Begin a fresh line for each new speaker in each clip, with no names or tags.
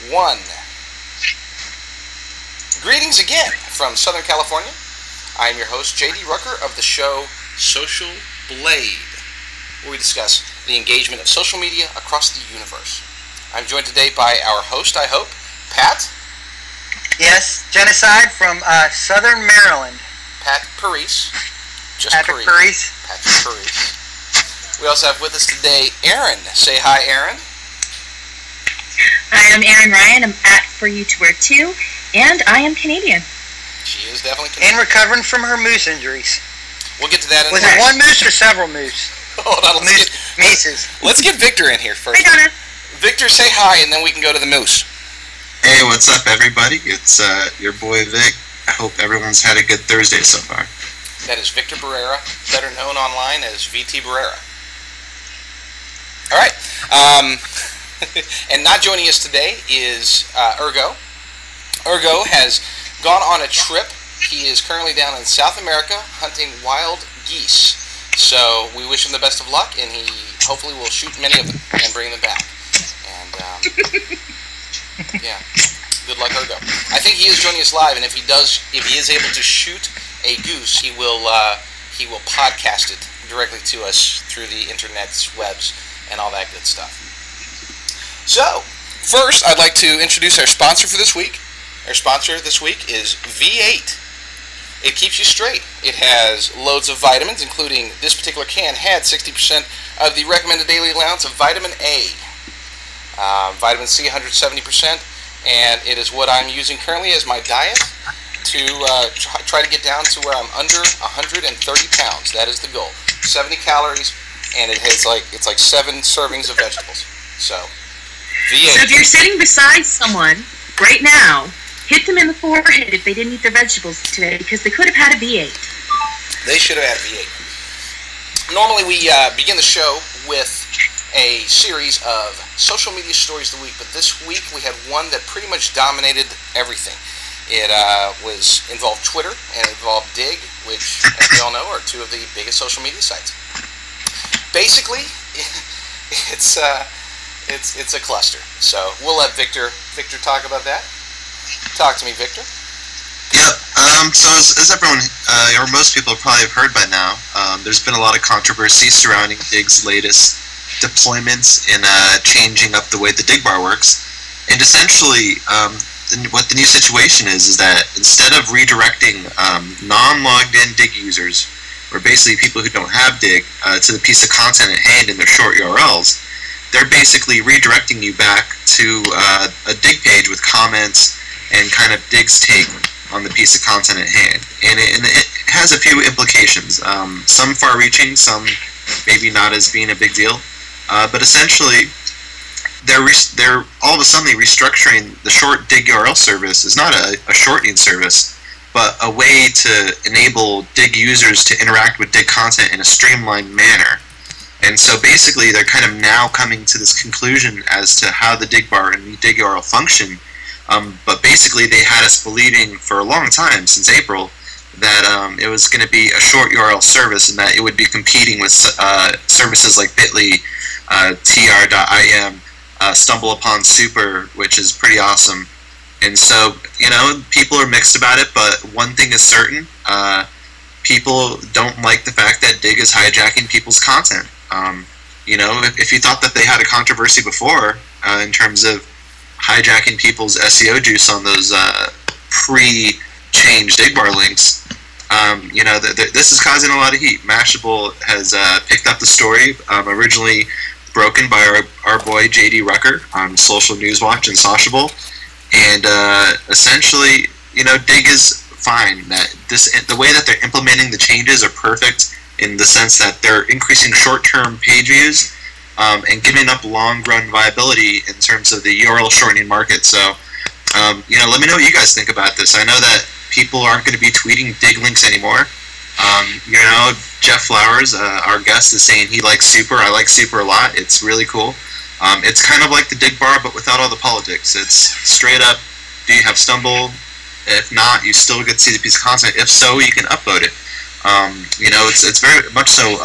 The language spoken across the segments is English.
1. Greetings again from Southern California. I am your host, J.D. Rucker of the show Social Blade, where we discuss the engagement of social media across the universe. I'm joined today by our host, I hope, Pat.
Yes, Genocide from Southern Maryland.
Pat Parise. Just
Patrick Parise.
Patrick Parise. We also have with us today Erin. Say hi, Erin.
Hi, I'm Erin Ryan. I'm at For You to Wear Too, and I am Canadian.
She is definitely Canadian.
And recovering from her moose injuries.
We'll get to that in a
Was it one moose or several moose?
Hold on, let's get Victor in here first.
Hi, Donna.
Victor, say hi, and then we can go to the moose.
Hey, what's up, everybody? It's your boy Vic. I hope everyone's had a good Thursday so far.
That is Victor Barrera, better known online as VT Barrera. All right. And not joining us today is Urgo. Urgo has gone on a trip. He is currently down in South America hunting wild geese. So we wish him the best of luck, and he hopefully will shoot many of them and bring them back. And yeah, good luck, Urgo. I think he is joining us live, and if he is able to shoot a goose, he will podcast it directly to us through the internet's webs and all that good stuff. So, first, I'd like to introduce our sponsor for this week. Our sponsor this week is V8. It keeps you straight. It has loads of vitamins, including this particular can had 60% of the recommended daily allowance of vitamin A. Vitamin C, 170%, and it is what I'm using currently as my diet to try to get down to where I'm under 130 pounds. That is the goal. 70 calories, and it's like 7 servings of vegetables. So, V8.
So if you're sitting beside someone right now, hit them in the forehead if they didn't eat their vegetables today, because they could have had a V8.
They should have had a V8. Normally we begin the show with a series of social media stories of the week, but this week we had one that pretty much dominated everything. It involved Twitter and it involved Digg, which, as we all know, are two of the biggest social media sites. Basically, it's a cluster. So we'll let Victor talk about that. Talk to me, Victor.
Yep. So as everyone, or most people probably have heard by now, there's been a lot of controversy surrounding Digg's latest deployments in changing up the way the Diggbar works. And essentially, what the new situation is that instead of redirecting non-logged-in Digg users, or basically people who don't have Digg, to the piece of content at hand in their short URLs, they're basically redirecting you back to a Digg page with comments and kind of Digg's take on the piece of content at hand. And it has a few implications, some far-reaching, some maybe not as being a big deal. But essentially, they're all of a sudden restructuring the short Digg URL service is not a shortening service, but a way to enable Digg users to interact with Digg content in a streamlined manner. And so basically, they're kind of now coming to this conclusion as to how the Diggbar and the Digg URL function. But basically, they had us believing for a long time, since April, that it was going to be a short URL service and that it would be competing with services like Bitly, tr.im, StumbleUpon Super, which is pretty awesome. And so, people are mixed about it, but one thing is certain, people don't like the fact that Digg is hijacking people's content. If you thought that they had a controversy before in terms of hijacking people's SEO juice on those pre-changed Diggbar links, this is causing a lot of heat. Mashable has picked up the story, originally broken by our boy J.D. Rucker on Social News Watch and Sociable, and essentially, Digg is fine. That the way that they're implementing the changes are perfect in the sense that they're increasing short-term page views and giving up long-run viability in terms of the URL shortening market. So, let me know what you guys think about this. I know that people aren't going to be tweeting Digg links anymore. Jeff Flowers, our guest, is saying he likes Super. I like Super a lot. It's really cool. It's kind of like the Diggbar, but without all the politics. It's straight up, do you have Stumble? If not, you still get to see the piece of content. If so, you can upload it. It's very much so,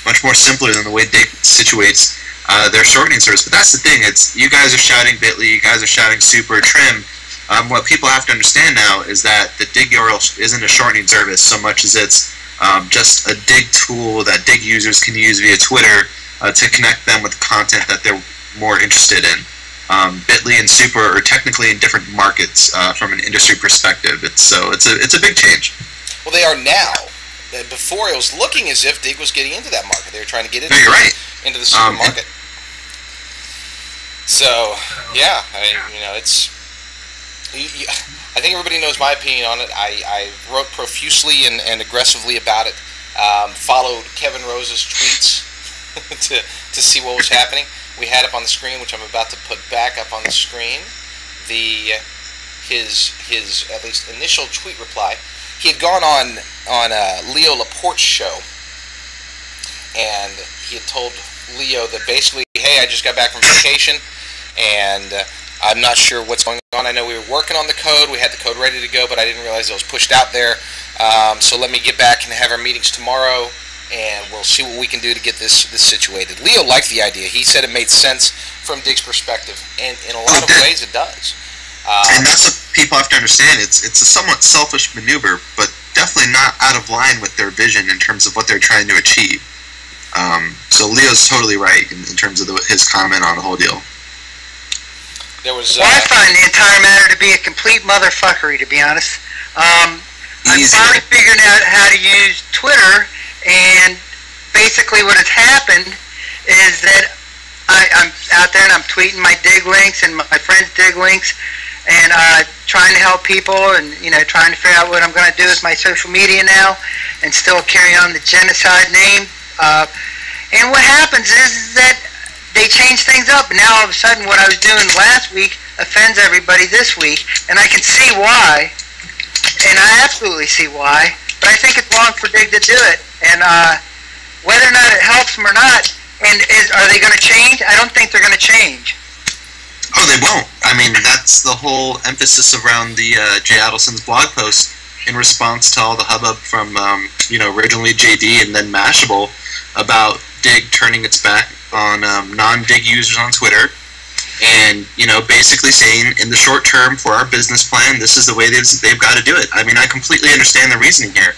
much more simpler than the way Digg situates their shortening service. But that's the thing. It's you guys are shouting Bitly, you guys are shouting Super Trim. What people have to understand now is that the Digg URL isn't a shortening service so much as it's just a Digg tool that Digg users can use via Twitter to connect them with content that they're more interested in. Bitly and Super are technically in different markets from an industry perspective. It's a big change.
Well, they are now. Before, it was looking as if Digg was getting into that market. They were trying to get into,
you're right.
into the supermarket. So, yeah, it's. I think everybody knows my opinion on it. I wrote profusely and aggressively about it. Followed Kevin Rose's tweets to see what was happening. We had up on the screen, which I'm about to put back up on the screen, his at least initial tweet reply. He had gone on Leo Laporte's show, and he had told Leo that basically, hey, I just got back from vacation, and I'm not sure what's going on. I know we were working on the code. We had the code ready to go, but I didn't realize it was pushed out there. So let me get back and have our meetings tomorrow, and we'll see what we can do to get this situated. Leo liked the idea. He said it made sense from Digg's perspective, and in a lot of ways it does.
And that's what people have to understand. It's a somewhat selfish maneuver, but definitely not out of line with their vision in terms of what they're trying to achieve. So Leo's totally right in terms of his comment on the whole deal.
There was.
Well, I find the entire matter to be a complete motherfuckery, to be honest. I'm finally figuring out how to use Twitter, and basically what has happened is that I'm out there and I'm tweeting my Digg links and my friends' Digg links, and trying to help people, and trying to figure out what I'm going to do with my social media now, and still carry on the genocide name. And what happens is that they change things up, and now all of a sudden what I was doing last week offends everybody this week, and I can see why, and I absolutely see why, but I think it's wrong for Digg to do it, and whether or not it helps them or not, and are they going to change? I don't think they're going to change.
Oh, they won't. I mean, that's the whole emphasis around the Jay Adelson's blog post in response to all the hubbub from, originally JD and then Mashable about Digg turning its back on non-Digg users on Twitter, and basically saying in the short term for our business plan, this is the way they've got to do it. I mean, I completely understand the reasoning here,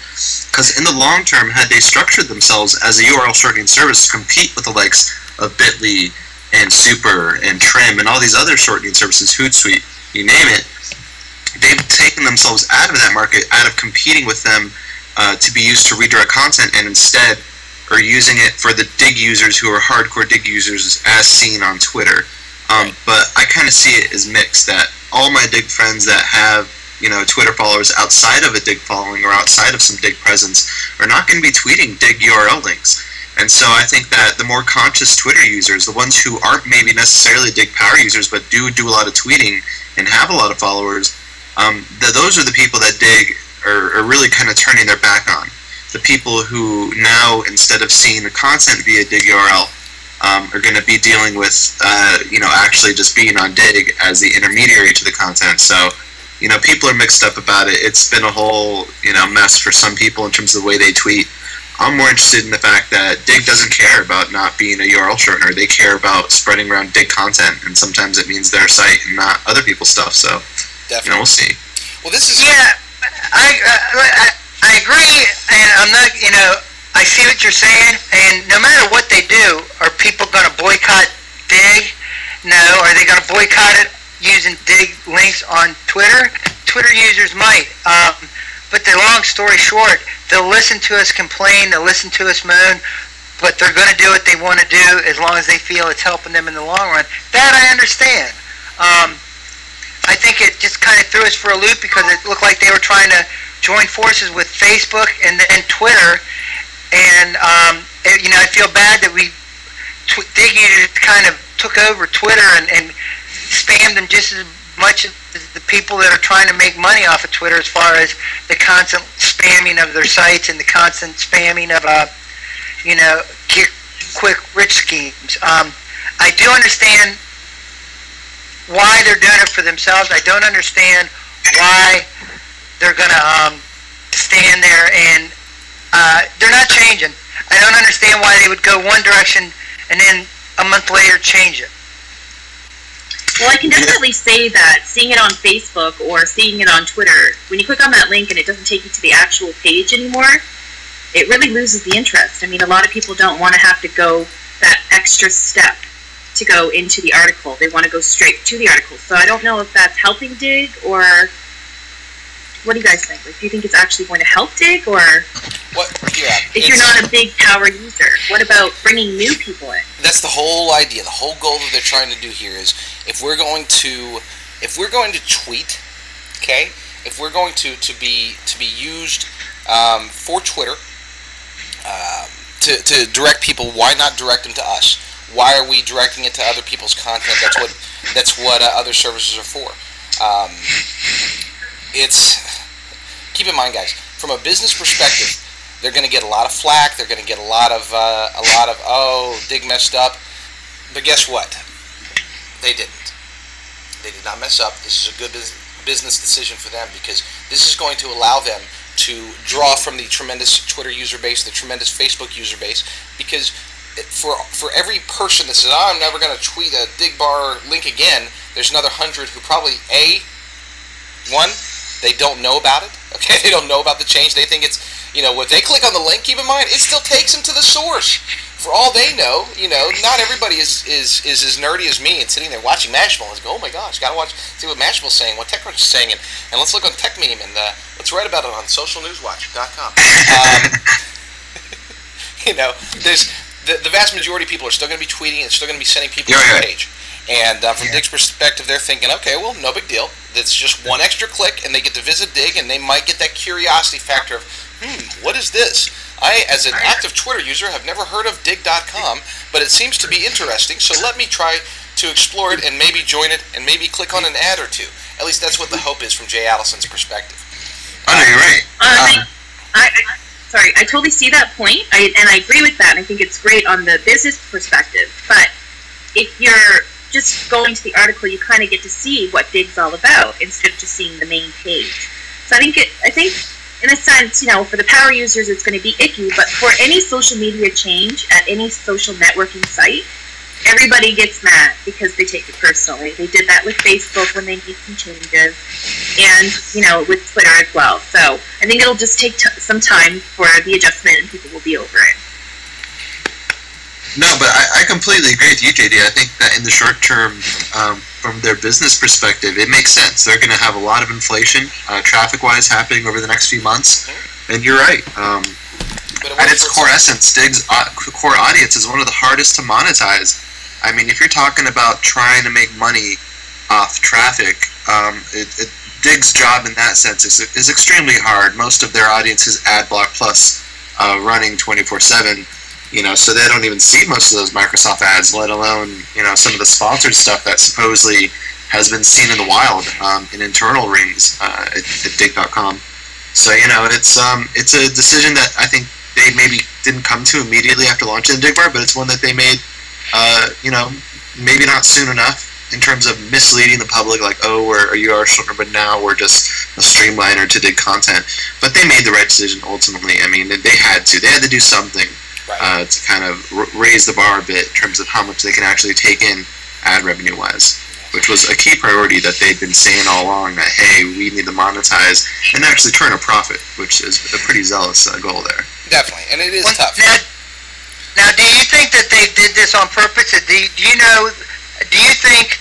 because in the long term, had they structured themselves as a URL shortening service to compete with the likes of Bitly and Super and Trim and all these other shortening services, Hootsuite, you name it, they've taken themselves out of that market, out of competing with them to be used to redirect content, and instead are using it for the Digg users who are hardcore Digg users as seen on Twitter. But I kind of see it as mixed, that all my Digg friends that have Twitter followers outside of a Digg following or outside of some Digg presence are not going to be tweeting Digg URL links. And so I think that the more conscious Twitter users, the ones who aren't maybe necessarily Digg power users but do a lot of tweeting and have a lot of followers, those are the people that Digg are really kind of turning their back on. The people who now, instead of seeing the content via Digg URL, are going to be dealing with, actually just being on Digg as the intermediary to the content. So, people are mixed up about it. It's been a whole, mess for some people in terms of the way they tweet. I'm more interested in the fact that Digg doesn't care about not being a URL shortener. They care about spreading around Digg content, and sometimes it means their site and not other people's stuff. So,
definitely.
We'll see.
Well, this is...
Yeah, I agree, and I'm not, I see what you're saying, and no matter what they do, are people going to boycott Digg? No. Are they going to boycott it using Digg links on Twitter? Twitter users might. But the long story short, they'll listen to us complain, they'll listen to us moan, but they're going to do what they want to do as long as they feel it's helping them in the long run. That I understand. I think it just kind of threw us for a loop because it looked like they were trying to join forces with Facebook and Twitter, and I feel bad that Digg users kind of took over Twitter and spammed them just as much as the people that are trying to make money off of Twitter, as far as the constant spamming of their sites and the constant spamming of get quick rich schemes. I do understand why they're doing it for themselves. I don't understand why they're going to stand there and they're not changing. I don't understand why they would go one direction and then a month later change it.
Well, I can definitely say that seeing it on Facebook or seeing it on Twitter, when you click on that link and it doesn't take you to the actual page anymore, it really loses the interest. I mean, a lot of people don't want to have to go that extra step to go into the article. They want to go straight to the article. So I don't know if that's helping Digg, or what do you guys think? Like, do you think it's actually going to help Digg, or if you're not a big power user, what about bringing new people in?
That's the whole idea. The whole goal that they're trying to do here is if we're going to tweet, okay, if we're going to be used for Twitter to direct people, why not direct them to us? Why are we directing it to other people's content? That's what other services are for. Keep in mind, guys, from a business perspective, they're going to get a lot of flack. They're going to get a lot of oh, Digg messed up. But guess what? They didn't. They did not mess up. This is a good business decision for them, because this is going to allow them to draw from the tremendous Twitter user base, the tremendous Facebook user base, because for every person that says, oh, I'm never going to tweet a Diggbar link again, there's another 100 who probably, they don't know about it. Okay, they don't know about the change. They think it's, when they click on the link, keep in mind, it still takes them to the source. For all they know, not everybody is as nerdy as me and sitting there watching Mashable and go, oh my gosh, gotta see what Mashable's saying, what TechCrunch is saying, and let's look on TechMeme, and let's write about it on socialnewswatch.com. There's the vast majority of people are still going to be tweeting and still going to be sending people to the page. And from Digg's perspective, they're thinking, okay, well, no big deal. It's just one extra click, and they get to visit Digg, and they might get that curiosity factor of, what is this? I, as an active Twitter user, have never heard of Digg.com, but it seems to be interesting, so let me try to explore it and maybe join it and maybe click on an ad or two. At least that's what the hope is from Jay Allison's perspective.
I know, you're right.
Sorry, I totally see that point, and I agree with that, and I think it's great on the business perspective. But if you're just going to the article, you kind of get to see what Digg's all about instead of just seeing the main page. So I think in a sense, for the power users, it's going to be icky, but for any social media change at any social networking site, everybody gets mad because they take it personally. They did that with Facebook when they made some changes, and, with Twitter as well. So I think it'll just take some time for the adjustment, and people will be over it.
No, but I completely agree with you, JD. I think that in the short term, from their business perspective, it makes sense. They're going to have a lot of inflation, traffic-wise, happening over the next few months. And you're right. At its core essence, Digg's core audience is one of the hardest to monetize. I mean, if you're talking about trying to make money off traffic, Digg's job in that sense is extremely hard. Most of their audience is ad block plus running 24/7. So they don't even see most of those Microsoft ads, let alone, some of the sponsored stuff that supposedly has been seen in the wild in internal rings at Digg.com. So, it's a decision that I think they maybe didn't come to immediately after launching Diggbar, but it's one that they made, maybe not soon enough in terms of misleading the public, like, oh, we're a URL shortener, but now we're just a streamliner to Digg content. But they made the right decision ultimately. I mean, they had to do something. To kind of raise the bar a bit in terms of how much they can actually take in ad revenue-wise, which was a key priority that they'd been saying all along, that, hey, we need to monetize and actually turn a profit, which is a pretty zealous goal there.
Definitely, and it is tough.
Now, do you think that they did this on purpose? Do you think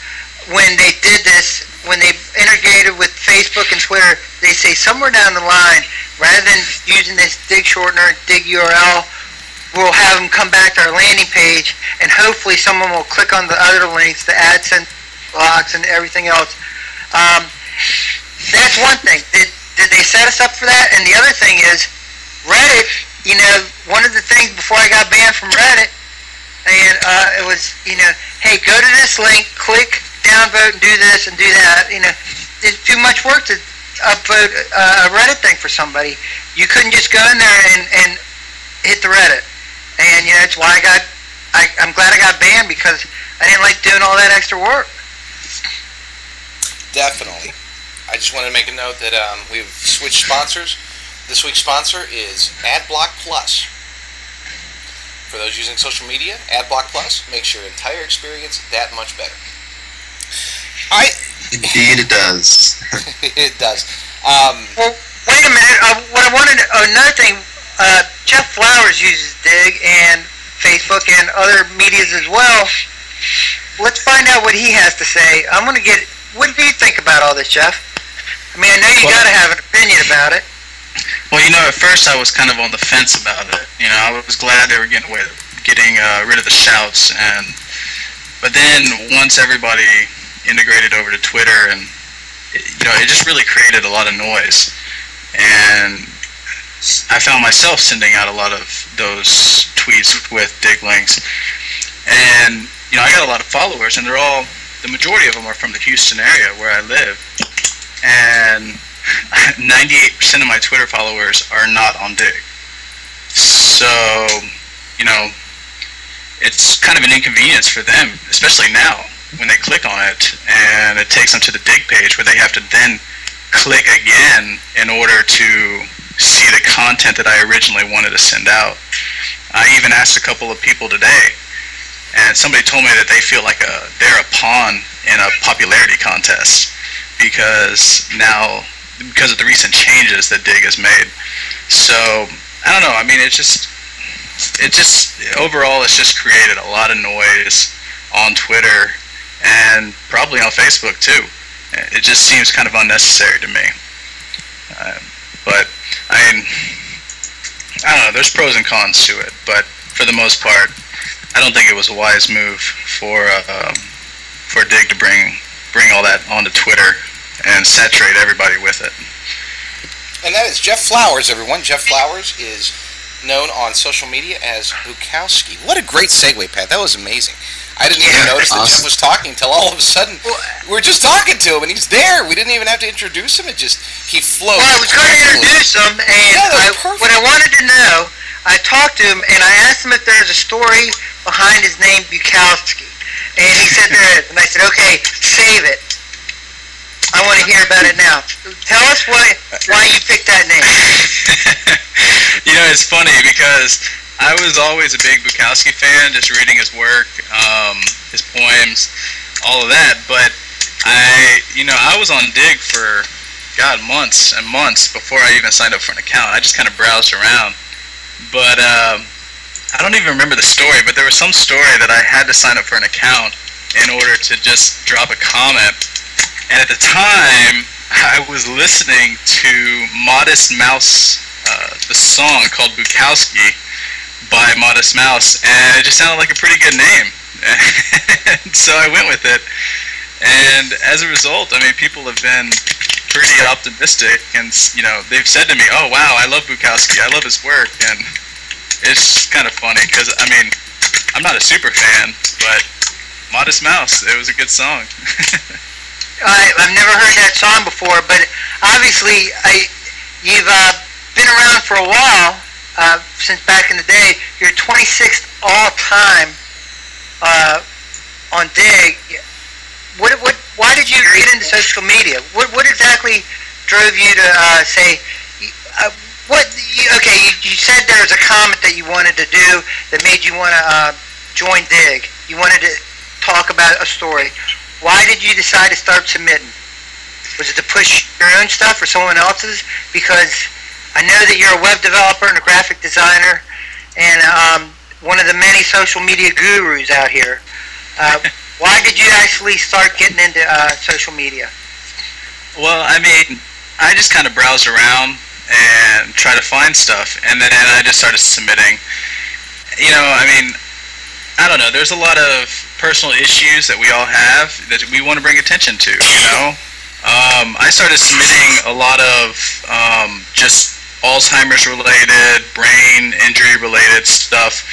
when they did this, when they integrated with Facebook and Twitter, they say somewhere down the line, rather than using this Digg shortener, Digg URL, we'll have them come back to our landing page, and hopefully someone will click on the other links, the AdSense blocks and everything else. That's one thing. Did they set us up for that? And the other thing is, Reddit, one of the things before I got banned from Reddit, and it was, hey, go to this link, click, downvote, and do this and do that. It's too much work to upvote a Reddit thing for somebody. You couldn't just go in there and hit the Reddit. And it's why I'm glad I got banned, because I didn't like doing all that extra work.
Definitely. I just wanted to make a note that we've switched sponsors. This week's sponsor is AdBlock Plus. For those using social media, AdBlock Plus makes your entire experience that much better.
Indeed it does.
It does.
Well, wait a minute. What I wanted, another thing, Jeff Flowers uses Digg and Facebook and other medias as well. Let's find out what he has to say. I'm going to get, what do you think about all this, Jeff? I mean, I know you got to have an opinion about it.
Well, at first I was kind of on the fence about it. I was glad they were getting rid of the shouts, but then once everybody integrated over to Twitter, and it just really created a lot of noise, and I found myself sending out a lot of those tweets with Digg links, and I got a lot of followers, and the majority of them are from the Houston area where I live, and 98% of my Twitter followers are not on Digg. So, it's kind of an inconvenience for them, especially now when they click on it and it takes them to the Digg page where they have to then click again in order to see the content that I originally wanted to send out. I even asked a couple of people today, and somebody told me that they feel like they're a pawn in a popularity contest because of the recent changes that Digg has made. So, I don't know, I mean, overall it's just created a lot of noise on Twitter and probably on Facebook too. It just seems kind of unnecessary to me. But, I mean, I don't know, there's pros and cons to it, but for the most part, I don't think it was a wise move for Digg to bring all that onto Twitter and saturate everybody with it.
And that is Jeff Flowers, everyone. Jeff Flowers is known on social media as Bukowski. What a great segue, Pat. That was amazing. I didn't even notice that Jeff was talking until all of a sudden we're just talking to him and he's there. We didn't even have to introduce him. He flowed.
Well, I was going to introduce him, and what I wanted to know, I talked to him and I asked him if there's a story behind his name Bukowski, and he said there is. And I said, okay, save it. I want to hear about it now. Tell us why you picked that name.
It's funny because I was always a big Bukowski fan, just reading his work, his poems, all of that. But I was on Digg for, months and months before I even signed up for an account. I just kind of browsed around. But I don't even remember the story, but there was some story that I had to sign up for an account in order to just drop a comment. And at the time, I was listening to Modest Mouse, the song called Bukowski by Modest Mouse, and it just sounded like a pretty good name. So I went with it. And as a result, I mean, people have been pretty optimistic, and they've said to me, "Oh wow, I love Bukowski. I love his work." And it's kind of funny because I mean, I'm not a super fan, but Modest Mouse, it was a good song.
I've never heard that song before, but obviously you've been around for a while, since back in the day. You're 26th all-time on Digg. Why did you get into social media? What exactly drove you to say, you said there was a comment that you wanted to do that made you want to join Digg. You wanted to talk about a story. Why did you decide to start submitting? Was it to push your own stuff or someone else's? Because I know that you're a web developer and a graphic designer and one of the many social media gurus out here. Why did you actually start getting into social media?
Well, I mean, I just kind of browsed around and try to find stuff, and then I just started submitting. I mean, I don't know, there's a lot of personal issues that we all have that we want to bring attention to, I started submitting a lot of just Alzheimer's related, brain injury related stuff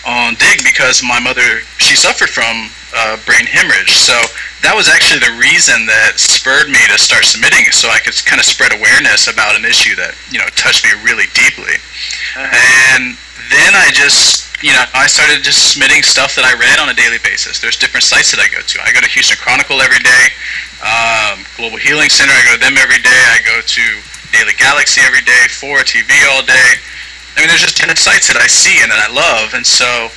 on Digg because my mother, she suffered from brain hemorrhage. So that was actually the reason that spurred me to start submitting, so I could kind of spread awareness about an issue that, touched me really deeply. And then I just, I started just submitting stuff that I read on a daily basis. There's different sites that I go to. I go to Houston Chronicle every day, Global Healing Center, I go to them every day. I go to Daily Galaxy every day, 4 TV all day. I mean, there's just different sites that I see and that I love, and so,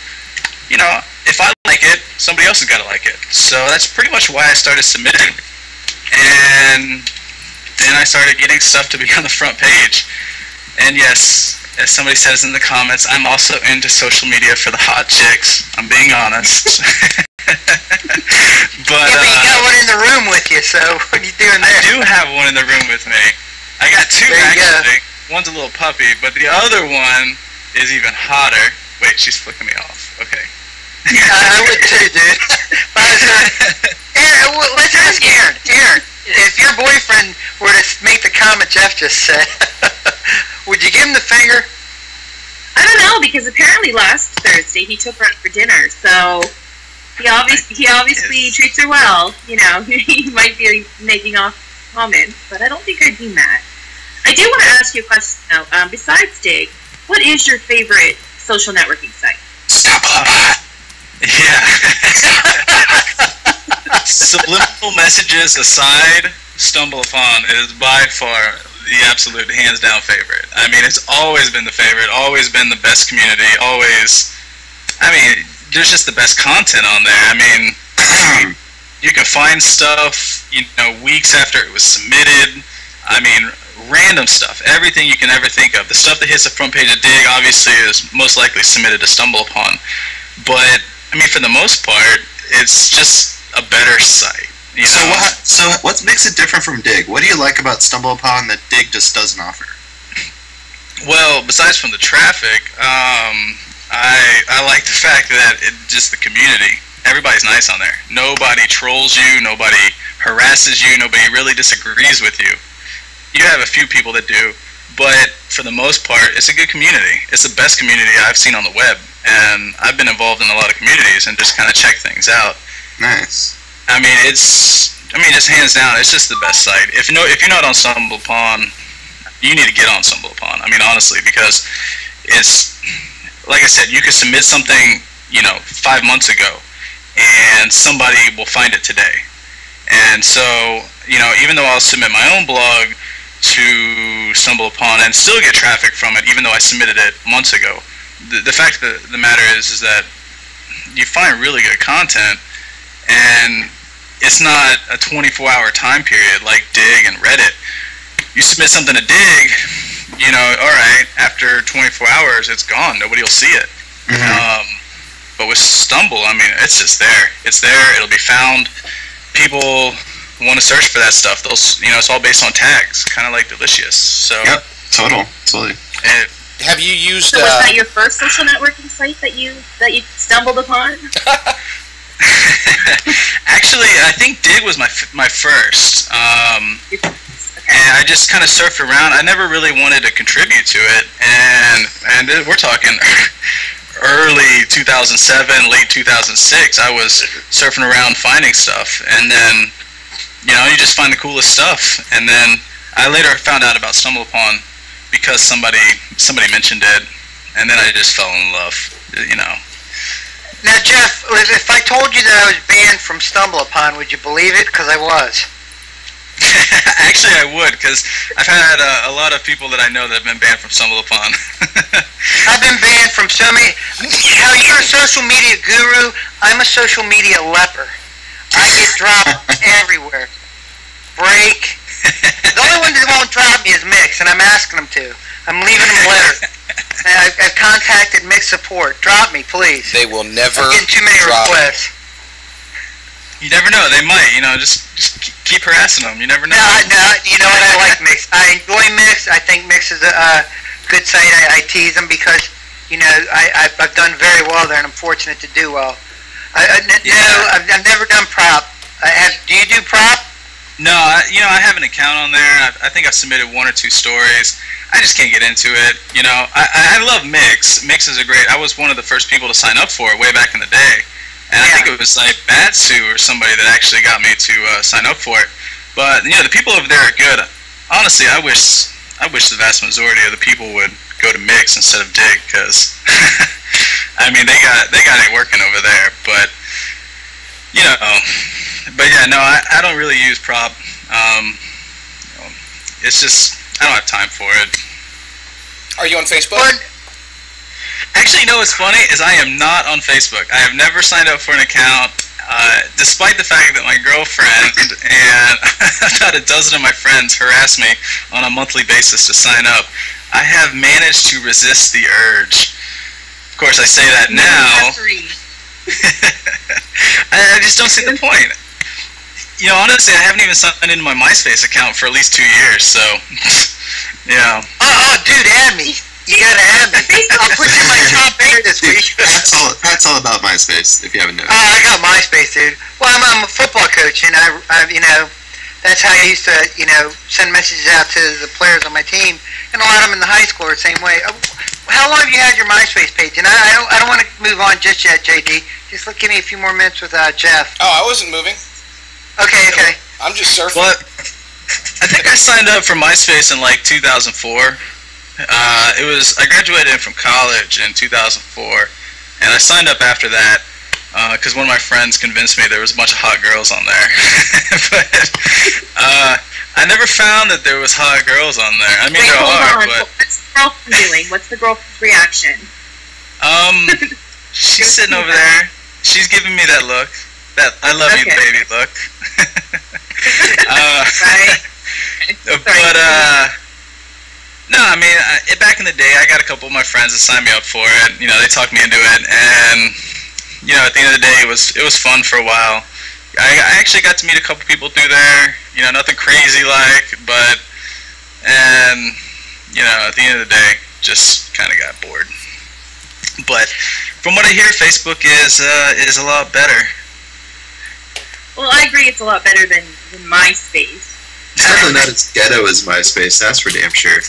you know, if I like it, somebody else has got to like it. So that's pretty much why I started submitting. And then I started getting stuff to be on the front page. And yes, as somebody says in the comments, I'm also into social media for the hot chicks. I'm being honest. But
yeah, but you got one in the room with you, so what are you doing there?
I do have one in the room with me. I got two actually. One's a little puppy, but the other one is even hotter. Wait, she's flicking me off. Okay.
I would too, dude. Aaron, let's ask Aaron. Aaron, if your boyfriend were to make the comment Jeff just said, would you give him the finger?
I don't know, because apparently last Thursday he took her out for dinner, so he obviously treats her well. You know, he might be making off comments, but I don't think I'd be mad. I do want to ask you a question though. Besides Digg, what is your favorite social networking site?
Yeah. Subliminal messages aside, StumbleUpon is by far the absolute hands-down favorite. I mean, it's always been the favorite, always been the best community, always... I mean, there's just the best content on there. I mean, you can find stuff, you know, weeks after it was submitted. I mean, random stuff, everything you can ever think of. The stuff that hits the front page of Digg obviously is most likely submitted to StumbleUpon. But, I mean, for the most part, it's just a better site. You know?
So what makes it different from Digg? What do you like about StumbleUpon that Digg just doesn't offer?
Well, besides from the traffic, I like the fact that just the community. Everybody's nice on there. Nobody trolls you. Nobody harasses you. Nobody really disagrees with you. You have a few people that do, but for the most part, it's a good community. It's the best community I've seen on the web, and I've been involved in a lot of communities and just kind of check things out.
Nice.
I mean, just hands down, it's just the best site. If you're not on StumbleUpon, you need to get on StumbleUpon. I mean, honestly, because it's, like I said, you could submit something, you know, 5 months ago, and somebody will find it today. And so, you know, even though I'll submit my own blog to StumbleUpon and still get traffic from it, even though I submitted it months ago, the fact of the matter is that you find really good content, and it's not a 24-hour time period like Digg and Reddit. You submit something to Digg, you know, all right, after 24 hours, it's gone. Nobody will see it.
Mm-hmm.
But with Stumble, I mean, it's just there. It's there. It'll be found. People want to search for that stuff. Those, you know, it's all based on tags, kind of like Delicious. So. Yep.
Totally.
Have you used?
So was that your first social networking site that you stumbled upon?
Actually, I think Digg was my first. And I just kind of surfed around. I never really wanted to contribute to it, and we're talking early 2007, late 2006. I was surfing around finding stuff, and then, you know, you just find the coolest stuff. And then I later found out about StumbleUpon because somebody mentioned it, and then I just fell in love, you know.
Now, Jeff, if I told you that I was banned from StumbleUpon, would you believe it? Because I was.
Actually, I would, because I've had a lot of people that I know that have been banned from StumbleUpon.
I've been banned from so many. How you're a social media guru, I'm a social media leper. I get dropped everywhere. Break. The only one that won't drop me is Mix, and I'm asking them to. I'm leaving them letters. I've contacted Mix support. Drop me, please.
They will never.
I'm getting too many requests.
You never know. They might. You know, just keep harassing them. You never know.
No. You know what? I like Mix. I enjoy Mix. I think Mix is a good site. I tease them because, you know, I've done very well there, and I'm fortunate to do well. No, I've never done prop. Do you do prop?
No, I have an account on there. I think I've submitted 1 or 2 stories. I just can't get into it. You know, I love Mix. Mix is I was one of the first people to sign up for it way back in the day. And I think it was like Batsu or somebody that actually got me to sign up for it. But, you know, the people over there are good. Honestly, I wish the vast majority of the people would go to Mix instead of Digg, because, I mean, they got it working over there. But, you know, yeah, no, I don't really use prop. It's just, I don't have time for it.
Are you on Facebook?
Actually, you know what's funny is I am not on Facebook. I have never signed up for an account, despite the fact that my girlfriend and about a dozen of my friends harass me on a monthly basis to sign up. I have managed to resist the urge. Of course, I say that now. I just don't see the point. You know, honestly, I haven't even signed into my MySpace account for at least 2 years, so, yeah.
Oh, dude, add me. You gotta add me. I'll put you in my top 8 this week.
Pat's all about MySpace, if you haven't noticed.
I got MySpace, dude. Well, I'm a football coach, and I you know, that's how I used to, you know, send messages out to the players on my team, and a lot of them in the high school are the same way. How long have you had your MySpace page? And I don't want to move on just yet, JD. Just give me a few more minutes with Jeff.
Oh, I wasn't moving.
Okay.
I'm just surfing.
Well, I think I signed up for MySpace in like 2004. I graduated from college in 2004, and I signed up after that because one of my friends convinced me there was a bunch of hot girls on there. But I never found that there was hot girls on there. I mean,
Wait,
there are,
on.
but
What's the girlfriend doing? What's the girlfriend's reaction?
she's sitting over there. She's giving me that look, that I love you, baby look.
Right.
But no, I mean, back in the day, I got a couple of my friends that signed me up for it. You know, they talked me into it, and you know, at the end of the day, it was fun for a while. I actually got to meet a couple people through there. You know, nothing crazy and you know, at the end of the day, just kind of got bored. But from what I hear, Facebook is a lot better.
Well, I agree, it's a lot better than MySpace.
It's definitely not as ghetto as MySpace, that's for damn sure.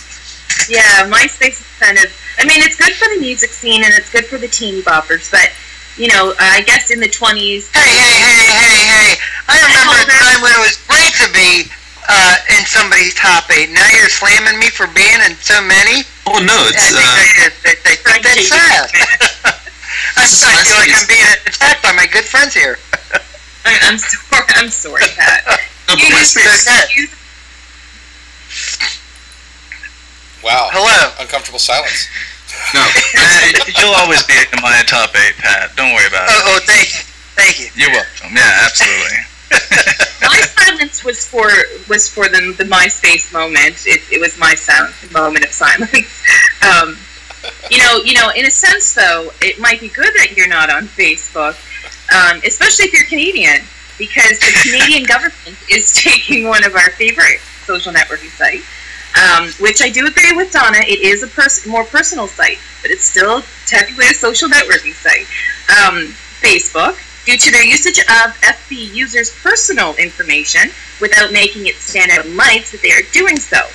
Yeah, MySpace is kind of, I mean, it's good for the music scene and it's good for the teeny boppers, but, you know, I guess in the 20s...
Hey. I remember a time when it was great to be in somebody's top 8. Now you're slamming me for being in so many?
Oh, no, it's...
They think that's sad. I feel like I'm being attacked by my good friends here.
I'm sorry, Pat.
No, but MySpace...
Wow.
Hello.
Uncomfortable silence.
No.
You'll always be in my top 8, Pat. Don't worry about it.
Oh, thank you.
You're welcome. Yeah, absolutely.
My silence was for the MySpace moment. It was my moment of silence. You know, in a sense, though, it might be good that you're not on Facebook, especially if you're Canadian, because the Canadian government is taking one of our favorite social networking sites. Which I do agree with Donna, it is a more personal site, but it's still technically a social networking site. Facebook, due to their usage of FB users' personal information without making it stand out in lights that they are doing so.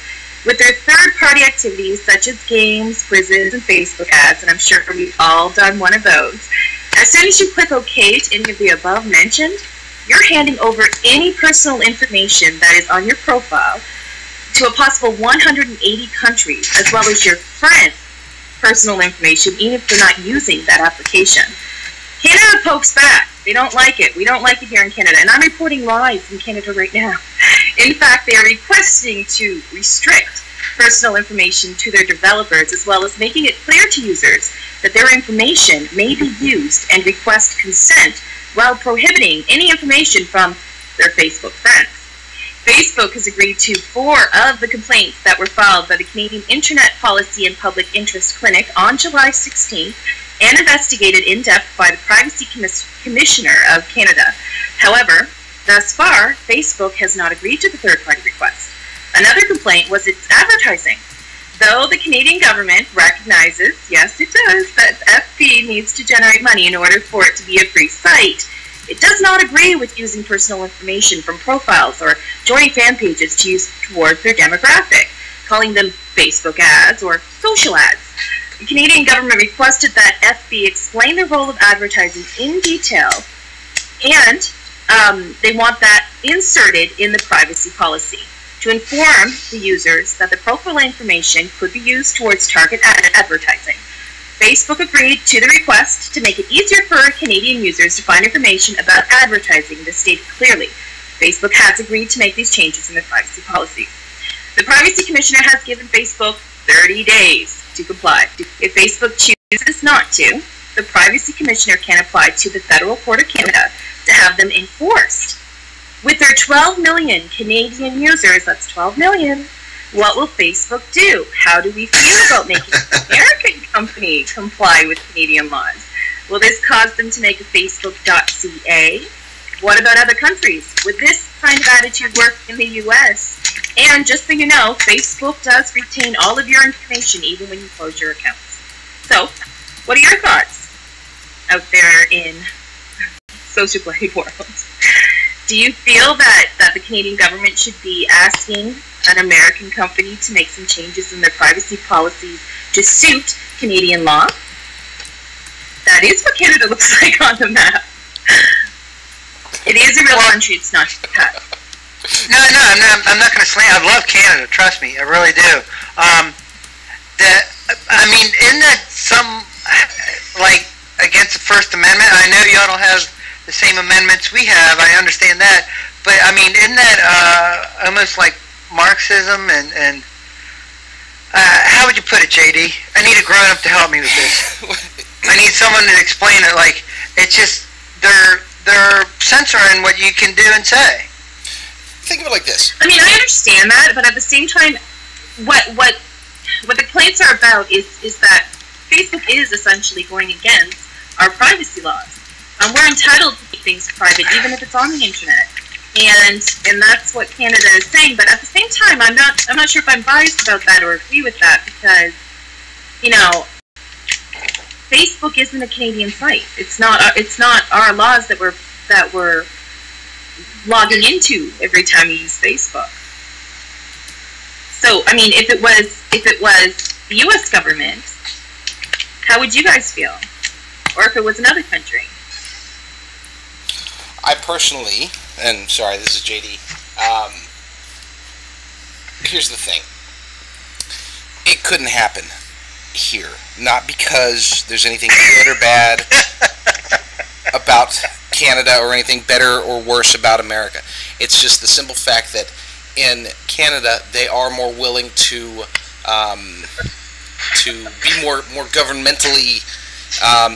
With their third-party activities such as games, quizzes, and Facebook ads, and I'm sure we've all done one of those, as soon as you click OK to any of the above mentioned, you're handing over any personal information that is on your profile to a possible 180 countries, as well as your friends' personal information, even if they're not using that application. Canada pokes back. They don't like it. We don't like it here in Canada. And I'm reporting live from Canada right now. In fact, they are requesting to restrict personal information to their developers, as well as making it clear to users that their information may be used and request consent while prohibiting any information from their Facebook friends. Facebook has agreed to 4 of the complaints that were filed by the Canadian Internet Policy and Public Interest Clinic on July 16th and investigated in depth by the Privacy Commissioner of Canada. However, thus far, Facebook has not agreed to the third-party request. Another complaint was its advertising. Though the Canadian government recognizes, yes it does, that FB needs to generate money in order for it to be a free site, it does not agree with using personal information from profiles or joining fan pages to use towards their demographic, calling them Facebook ads or social ads. The Canadian government requested that FB explain the role of advertising in detail, and they want that inserted in the privacy policy to inform the users that the profile information could be used towards target advertising. Facebook agreed to the request to make it easier for Canadian users to find information about advertising to state clearly. Facebook has agreed to make these changes in their privacy policy. The Privacy Commissioner has given Facebook 30 days to comply. If Facebook chooses chooses not to, the Privacy Commissioner can apply to the Federal Court of Canada to have them enforced. With their 12 million Canadian users, that's 12 million, what will Facebook do? How do we feel about making an American company comply with Canadian laws? Will this cause them to make a Facebook.ca? What about other countries? Would this kind of attitude work in the US? And just so you know, Facebook does retain all of your information even when you close your accounts. So, what are your thoughts out there in social blade world? Do you feel that the Canadian government should be asking an American company to make some changes in their privacy policies to suit Canadian law? That is what Canada looks like on the map. It is a real country, it's not just a cut.
No, I'm not going to slam. I love Canada, trust me, I really do. Isn't that some, like, against the First Amendment? I know y'all don't have the same amendments we have, I understand that, but, isn't that almost like Marxism and how would you put it, JD? I need a grown-up to help me with this. I need someone to explain it. Like, it's just they're censoring what you can do and say.
Think of it like this.
I understand that, but at the same time, what the complaints are about is that Facebook is essentially going against our privacy laws. We're entitled to keep things private, even if it's on the internet. And that's what Canada is saying. But at the same time, I'm not sure if I'm biased about that or agree with that, because, Facebook isn't a Canadian site. It's not our laws that we're logging into every time you use Facebook. So, if it was the U.S. government, how would you guys feel? Or if it was another country?
I personally, and sorry, this is JD, here's the thing. It couldn't happen here. Not because there's anything good or bad about Canada or anything better or worse about America. It's just the simple fact that in Canada they are more willing to be more governmentally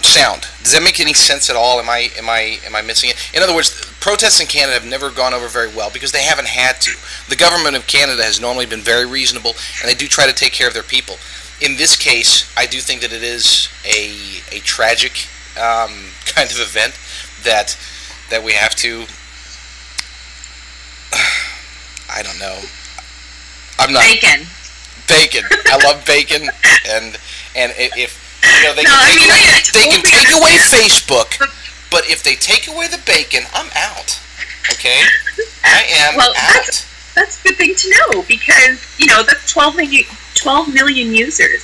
sound. Does that make any sense at all? Am I missing it? In other words, protests in Canada have never gone over very well because they haven't had to. The government of Canada has normally been very reasonable, and they do try to take care of their people. In this case, I do think that it is a tragic kind of event that we have to. I don't know. I'm not bacon. I love bacon, and if they can take away Facebook, but if they take away the bacon, I'm out. Okay, I am out.
That's a good thing to know, because that's 12 million users.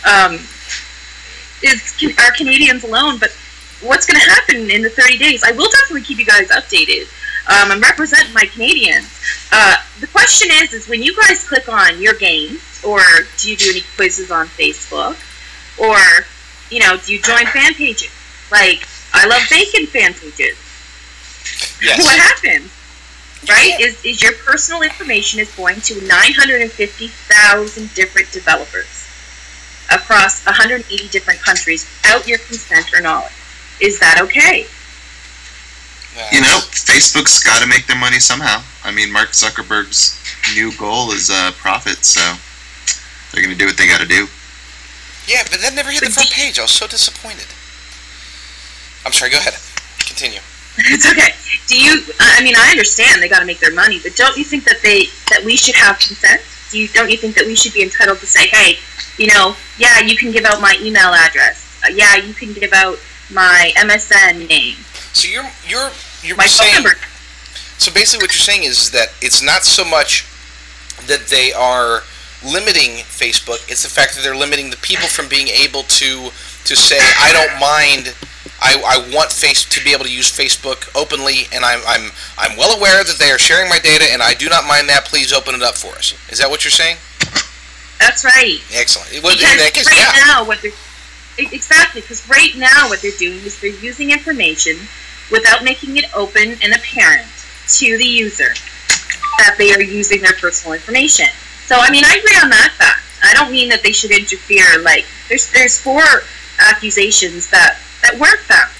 Are Canadians alone? But what's going to happen in the 30 days? I will definitely keep you guys updated. I'm representing my Canadians. The question is when you guys click on your games, or do you do any quizzes on Facebook, or do you join fan pages like I Love Bacon fan pages?
Yes.
What happens? Right? Is your personal information is going to 950,000 different developers across 180 different countries without your consent or knowledge. Is that okay?
Facebook's got to make their money somehow. Mark Zuckerberg's new goal is profit, so they're going to do what they got to do.
Yeah, but that never hit the front page. I was so disappointed. I'm sorry, go ahead. Continue.
It's okay. I understand they got to make their money, but don't you think that we should have consent? Don't you think that we should be entitled to say, hey, yeah, you can give out my email address. Yeah, you can give out my MSN name.
So you're
my
saying,
phone number.
So basically what you're saying is that it's not so much that they are limiting Facebook, it's the fact that they're limiting the people from being able to say, I don't mind, I want to be able to use Facebook openly, and I'm well aware that they are sharing my data, and I do not mind that. Please open it up for us. Is that what you're saying?
That's right.
Excellent.
Because right now what they're doing is they're using information without making it open and apparent to the user that they are using their personal information. So, I agree on that fact. I don't mean that they should interfere. Like, there's four accusations that weren't found.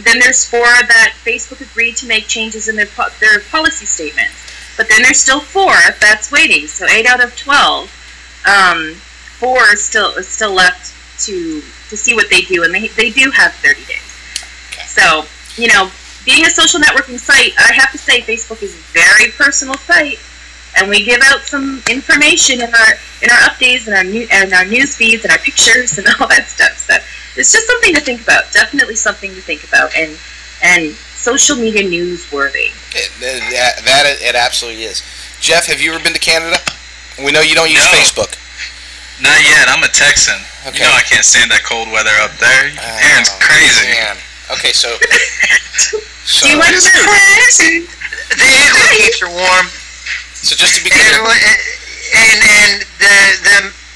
Then there's 4 that Facebook agreed to make changes in their policy statements. But then there's still 4 that's waiting. So 8 out of 12, 4 is still left to see what they do, and they do have 30 days.
Okay.
So, you know, being a social networking site, I have to say Facebook is a very personal site, and we give out some information in our updates and our news feeds and our pictures and all that stuff. So it's just something to think about. Definitely something to think about, and social media newsworthy.
It absolutely is. Jeff, have you ever been to Canada? We know you don't use Facebook.
Not yet. I'm a Texan.
Okay.
You know I can't stand that cold weather up there. Aaron's crazy.
Man. Okay, so
Do you want to know?
Crazy. The igloo keeps her warm.
So just to be clear,
And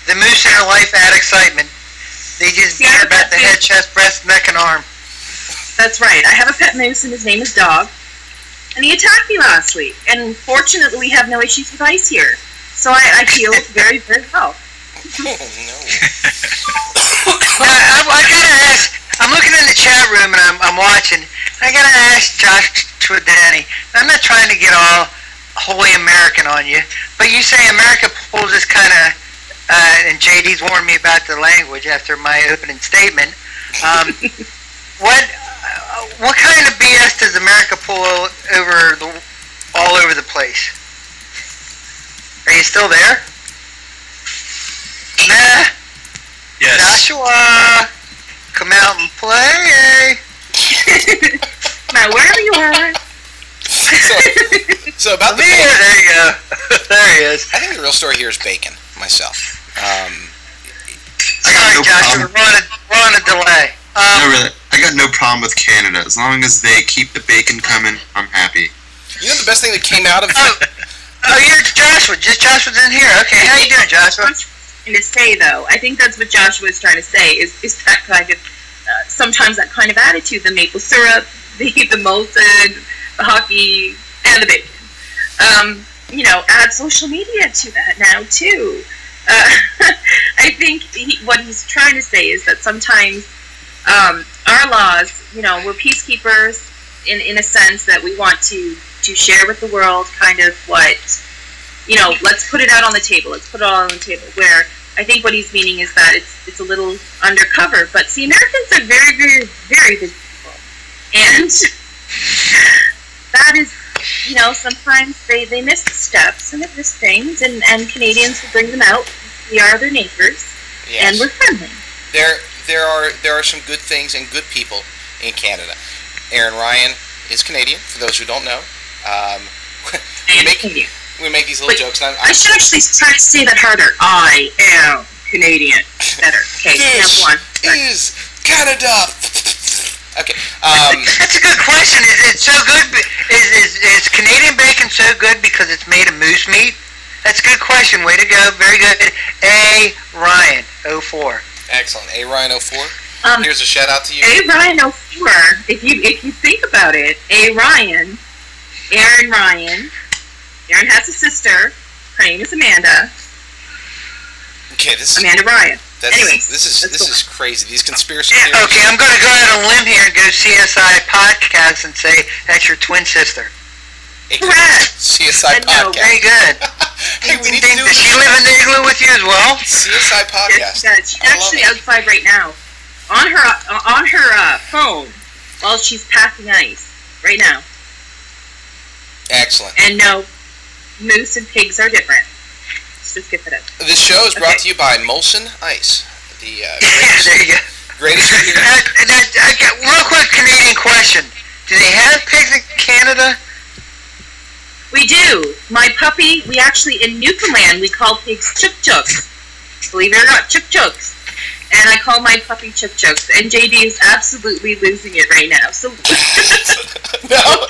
the moose in her life add excitement. They just care about the head, chest, breast, neck, and arm.
That's right. I have a pet moose, and his name is Dog. And he attacked me last week. And fortunately, we have no issues with ice here. So I feel very, very well.
no.
I gotta ask. I'm looking in the chat room and I'm watching. I gotta ask Joshua Denny. I'm not trying to get all wholly American on you, but you say America pulls this kind of. And JD's warned me about the language after my opening statement. What kind of BS does America pull all over the place? Are you still there? Nah.
Yes.
Joshua, come out and play.
Now, wherever you are.
So about the
There
bacon,
you go. There he is.
I think the real story here is bacon, myself.
Sorry, Joshua, we're on a delay.
No, really. I got no problem with Canada. As long as they keep the bacon coming, I'm happy.
You know the best thing that came out of
Oh, you're Joshua. Just Joshua's in here. Okay, how you doing, Joshua?
And to say, though, I think that's what Joshua is trying to say, is that kind of, sometimes that kind of attitude, the maple syrup, the Molson, the hockey, and the bacon. You know, add social media to that now, too. I think what he's trying to say is that sometimes our laws, you know, we're peacekeepers in a sense that we want to share with the world kind of what, you know, let's put it out on the table. Let's put it all on the table. Where I think what he's meaning is that it's a little undercover. But see, Americans are very, very, very busy people. And that is, you know, sometimes they miss steps and they miss things, and Canadians will bring them out. We are their neighbors,
yes.
And we're friendly.
There are some good things and good people in Canada. Erin Ryan is Canadian, for those who don't know.
Canadian.
We make these little jokes. And
I should actually try to say that harder. I am Canadian. Better. Okay,
This
one.
is Canada. Okay.
That's a good question. Is it so good? Is Canadian bacon so good because it's made of moose meat? That's a good question. Way to go. Very good. A. Ryan, 04.
Excellent. A Ryan 04. Here's a shout out to you.
A Ryan 04. If you think about it, A Ryan, Erin Ryan. Erin has a sister. Her name is Amanda.
Okay, this is
Amanda Ryan.
Anyways, this is crazy. These conspiracy theories.
Okay, I'm going to go out on a limb here and go CSI podcast and say that's your twin sister.
Correct.
CSI podcast.
Very good.
Hey, we need to do
Does she live in the igloo with you as well?
CSI podcast.
Yes, she's actually outside right now, on her phone, while she's packing ice right now.
Excellent.
And no, moose and pigs are different. Let's just get that out.
This show is brought to you by Molson Ice, the
There you go.
greatest.
I got real quick Canadian question. Do they have pigs in Canada?
We do. My puppy, we actually, in Newfoundland, we call pigs chuk-chuks. Believe it or not, chuk-chuks. And I call my puppy chuk-chuks. And JD is absolutely losing it right now. So
No,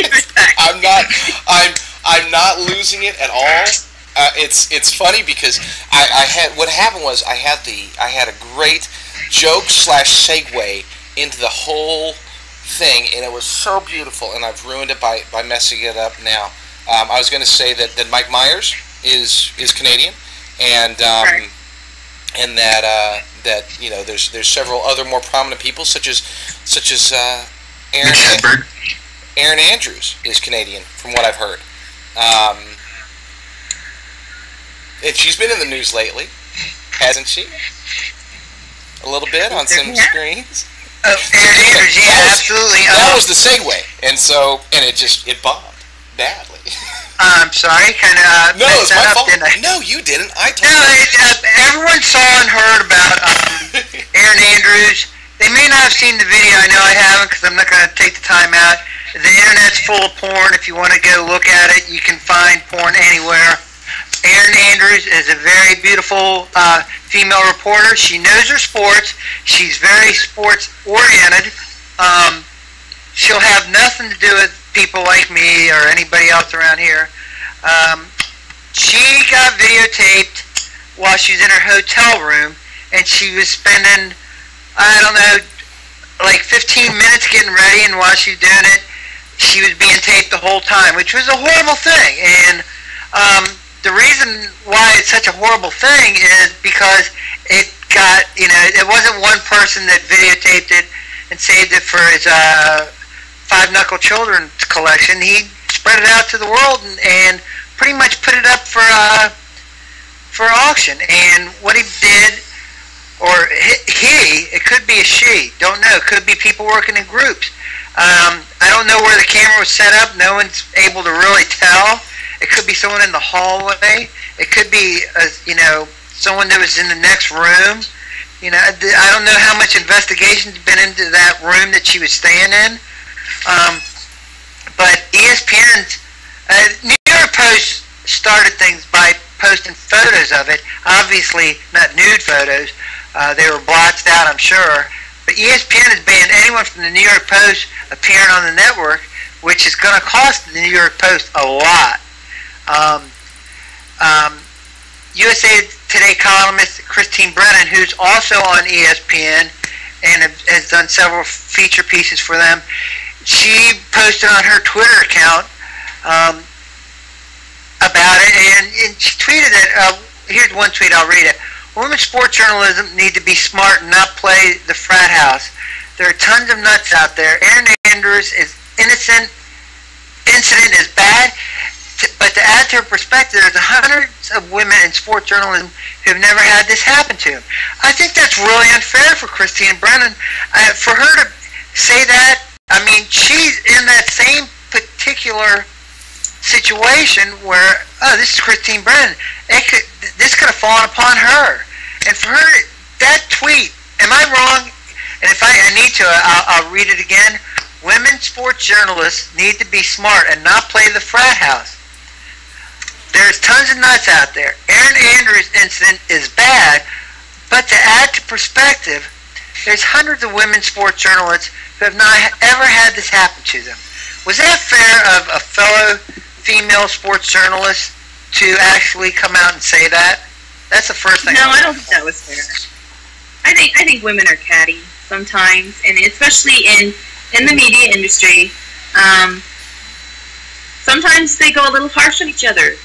I'm not losing it at all. It's funny because I had, what happened was I had a great joke / segue into the whole thing, and it was so beautiful, and I've ruined it by messing it up now. I was going to say that Mike Myers is Canadian, and and that that there's several other more prominent people, such as Erin Andrews is Canadian, from what I've heard. And she's been in the news lately, hasn't she? A little bit on some screens.
Oh, Erin Andrews, yeah, absolutely.
That was the segue, and it bombed badly.
I'm sorry, kind of
no, it's my fault.
Didn't I?
No, you didn't. I told
you. Everyone saw and heard about Erin Andrews. They may not have seen the video. I know I haven't, because I'm not going to take the time out. The internet's full of porn. If you want to go look at it, you can find porn anywhere. Erin Andrews is a very beautiful female reporter. She knows her sports. She's very sports-oriented. She'll have nothing to do with people like me or anybody else around here. She got videotaped while she's in her hotel room, and she was spending, I don't know, like 15 minutes getting ready, and while she's doing it, she was being taped the whole time, which was a horrible thing. And the reason why it's such a horrible thing is because it got, it wasn't one person that videotaped it and saved it for his Five Knuckle Children's collection. He spread it out to the world and pretty much put it up for auction. And what he did, or it could be a she, don't know, it could be people working in groups. I don't know where the camera was set up. No one's able to really tell. It could be someone in the hallway. It could be, someone that was in the next room. I don't know how much investigation's been into that room that she was staying in. But ESPN's, New York Post started things by posting photos of it. Obviously, not nude photos. They were blotched out, I'm sure. But ESPN has banned anyone from the New York Post appearing on the network, which is going to cost the New York Post a lot. USA Today columnist Christine Brennan, who's also on ESPN and has done several feature pieces for them, she posted on her Twitter account about it, and she tweeted it. Here's one tweet, I'll read it. Women's sports journalism need to be smart and not play the frat house. There are tons of nuts out there. Erin Andrews is innocent. Incident is bad. But to add to her perspective, there's hundreds of women in sports journalism who have never had this happen to them. I think that's really unfair for Christine Brennan. For her to say that, I mean, she's in that same particular situation where, this is Christine Brennan. This could have fallen upon her. And for her, that tweet, am I wrong? And if I need to, I'll read it again. Women sports journalists need to be smart and not play the frat house. There's tons of nuts out there. Erin Andrews' incident is bad, but to add to perspective, there's hundreds of women sports journalists who have not ever had this happen to them. Was that fair of a fellow female sports journalist to actually come out and say that? That's the first thing.
No, I don't think that was fair. I think women are catty sometimes, and especially in the media industry. Sometimes they go a little harsh on each other.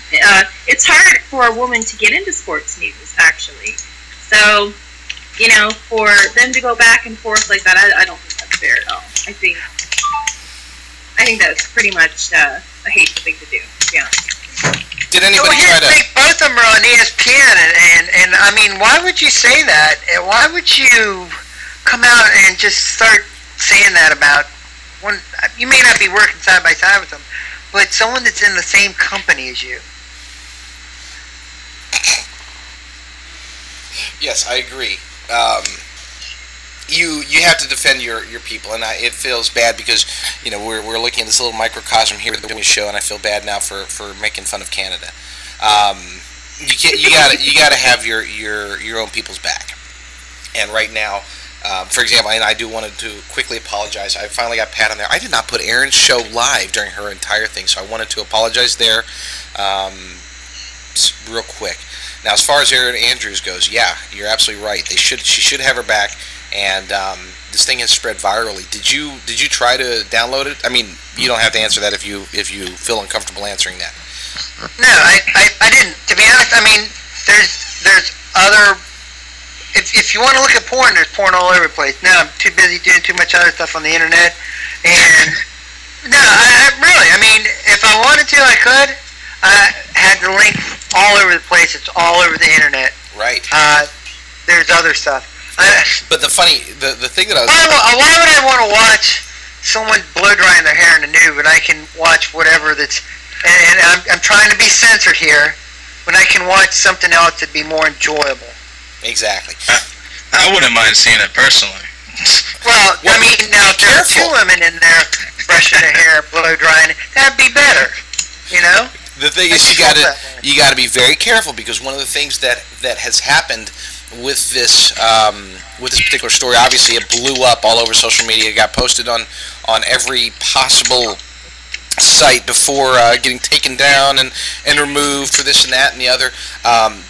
It's hard for a woman to get into sports news, actually. So, for them to go back and forth like that, I don't think that's fair at all. I think that's pretty much a hateful thing to do, to be honest.
Did anybody try to...
Both of them are on ESPN, and I mean, why would you say that? And why would you come out and just start saying that about one? You may not be working side by side with them, but someone that's in the same company as you.
Yes, I agree. You have to defend your people, and it feels bad because we're looking at this little microcosm here at the show, and I feel bad now for making fun of Canada. You gotta have your own people's back, and right now. For example, and I do want to quickly apologize. I finally got Pat on there. I did not put Erin's show live during her entire thing, so I wanted to apologize there real quick. Now, as far as Erin Andrews goes, yeah, you're absolutely right. She should have her back, and this thing has spread virally. Did you try to download it? I mean, you don't have to answer that if you feel uncomfortable answering that.
No, I didn't. To be honest, I mean, there's other. If you want to look at porn, there's porn all over the place. No, I'm too busy doing too much other stuff on the internet. And no, I mean, if I wanted to, I could. I had the link all over the place. It's all over the internet.
Right.
There's other stuff.
But the thing that I was...
Why would I want to watch someone blow drying their hair in the nude when I can watch whatever that's... And I'm trying to be censored here, when I can watch something else that'd be more enjoyable.
Exactly.
I wouldn't mind seeing it personally.
Well, I mean, now if there are two women in there brushing their hair, blow drying, that'd be better, you know?
The thing is, you got to be very careful, because one of the things that has happened with this particular story, obviously it blew up all over social media. It got posted on every possible site before getting taken down and removed for this and that and the other.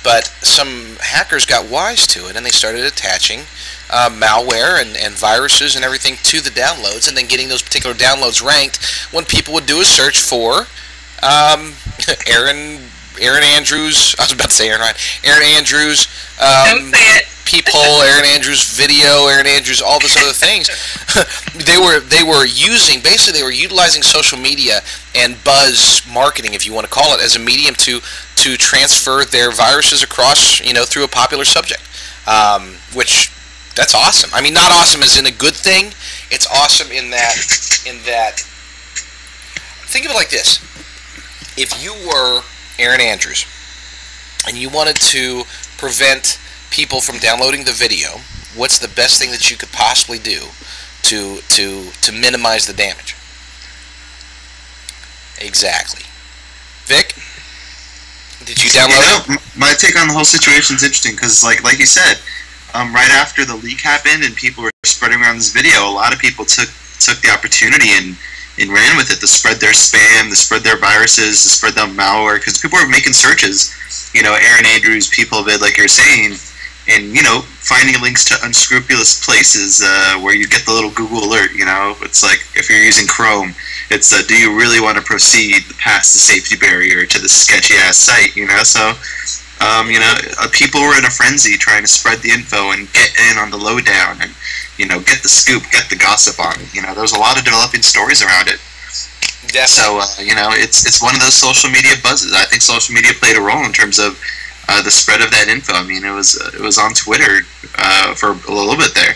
But some hackers got wise to it, and they started attaching malware and viruses and everything to the downloads, and then getting those particular downloads ranked when people would do a search for Erin Andrews. I was about to say Erin Andrews.
Don't say it.
Peephole, Erin Andrews video, Erin Andrews, all this other things. they were utilizing social media and buzz marketing, if you want to call it, as a medium to transfer their viruses across, through a popular subject. Which, that's awesome. I mean, not awesome as in a good thing. It's awesome in that. Think of it like this: if you were Erin Andrews and you wanted to prevent people from downloading the video, what's the best thing that you could possibly do to minimize the damage? Exactly. Vic, did you download it?
My take on the whole situation is interesting, because like you said, right after the leak happened and people were spreading around this video, a lot of people took the opportunity and ran with it to spread their spam, to spread their viruses, to spread their malware, because people were making searches, Erin Andrews, people vid, like you're saying, and, finding links to unscrupulous places where you get the little Google alert, It's like, if you're using Chrome, it's, do you really want to proceed past the safety barrier to the sketchy-ass site, So, people were in a frenzy trying to spread the info and get in on the lowdown and, get the scoop, get the gossip on it. There's a lot of developing stories around it.
Definitely.
So, it's one of those social media buzzes. I think social media played a role in terms of the spread of that info. I mean, it was on Twitter for a little bit there.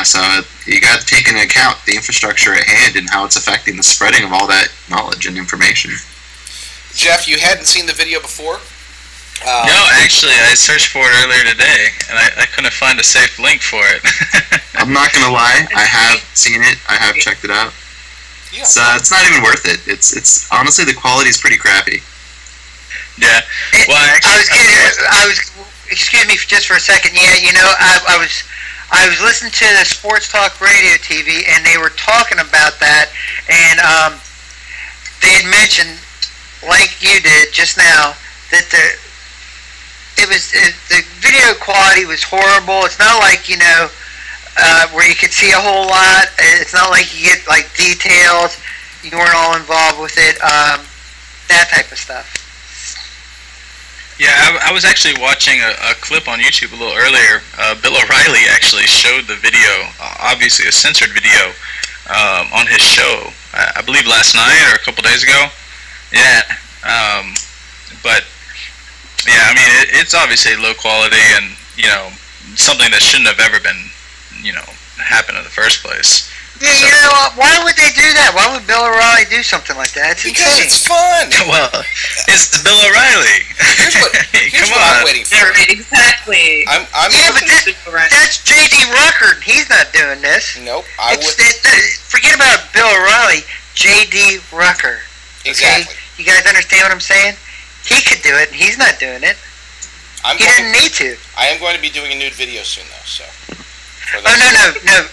So you got to take into account the infrastructure at hand and how it's affecting the spreading of all that knowledge and information.
Jeff, you hadn't seen the video before?
No, actually, I searched for it earlier today, and I couldn't find a safe link for it.
I'm not going to lie. I have seen it. I have checked it out.
Yeah.
So it's not even worth it. It's honestly, the quality is pretty crappy.
Yeah. Well,
excuse me just for a second. Yeah, I was listening to the Sports Talk Radio TV, and they were talking about that, and they had mentioned, like you did just now, that the video quality was horrible. It's not like where you could see a whole lot. It's not like you get like details. You weren't all involved with it. That type of stuff.
Yeah, I was actually watching a clip on YouTube a little earlier. Bill O'Reilly actually showed the video, obviously a censored video, on his show. I believe last night or a couple days ago. Yeah, but yeah, I mean it's obviously low quality and something that shouldn't have ever been happen in the first place.
Yeah, why would they do that? Why would Bill O'Reilly do something like that?
Because
insane.
It's fun.
Well, it's Bill O'Reilly.
Here's what I'm waiting for.
Exactly.
But that's J.D. Rucker. He's not doing this.
Nope.
Forget about Bill O'Reilly. J.D. Rucker.
Exactly.
Okay? You guys understand what I'm saying? He could do it, and he's not doing it. He didn't need to.
I am going to be doing a nude video soon, though. So.
No.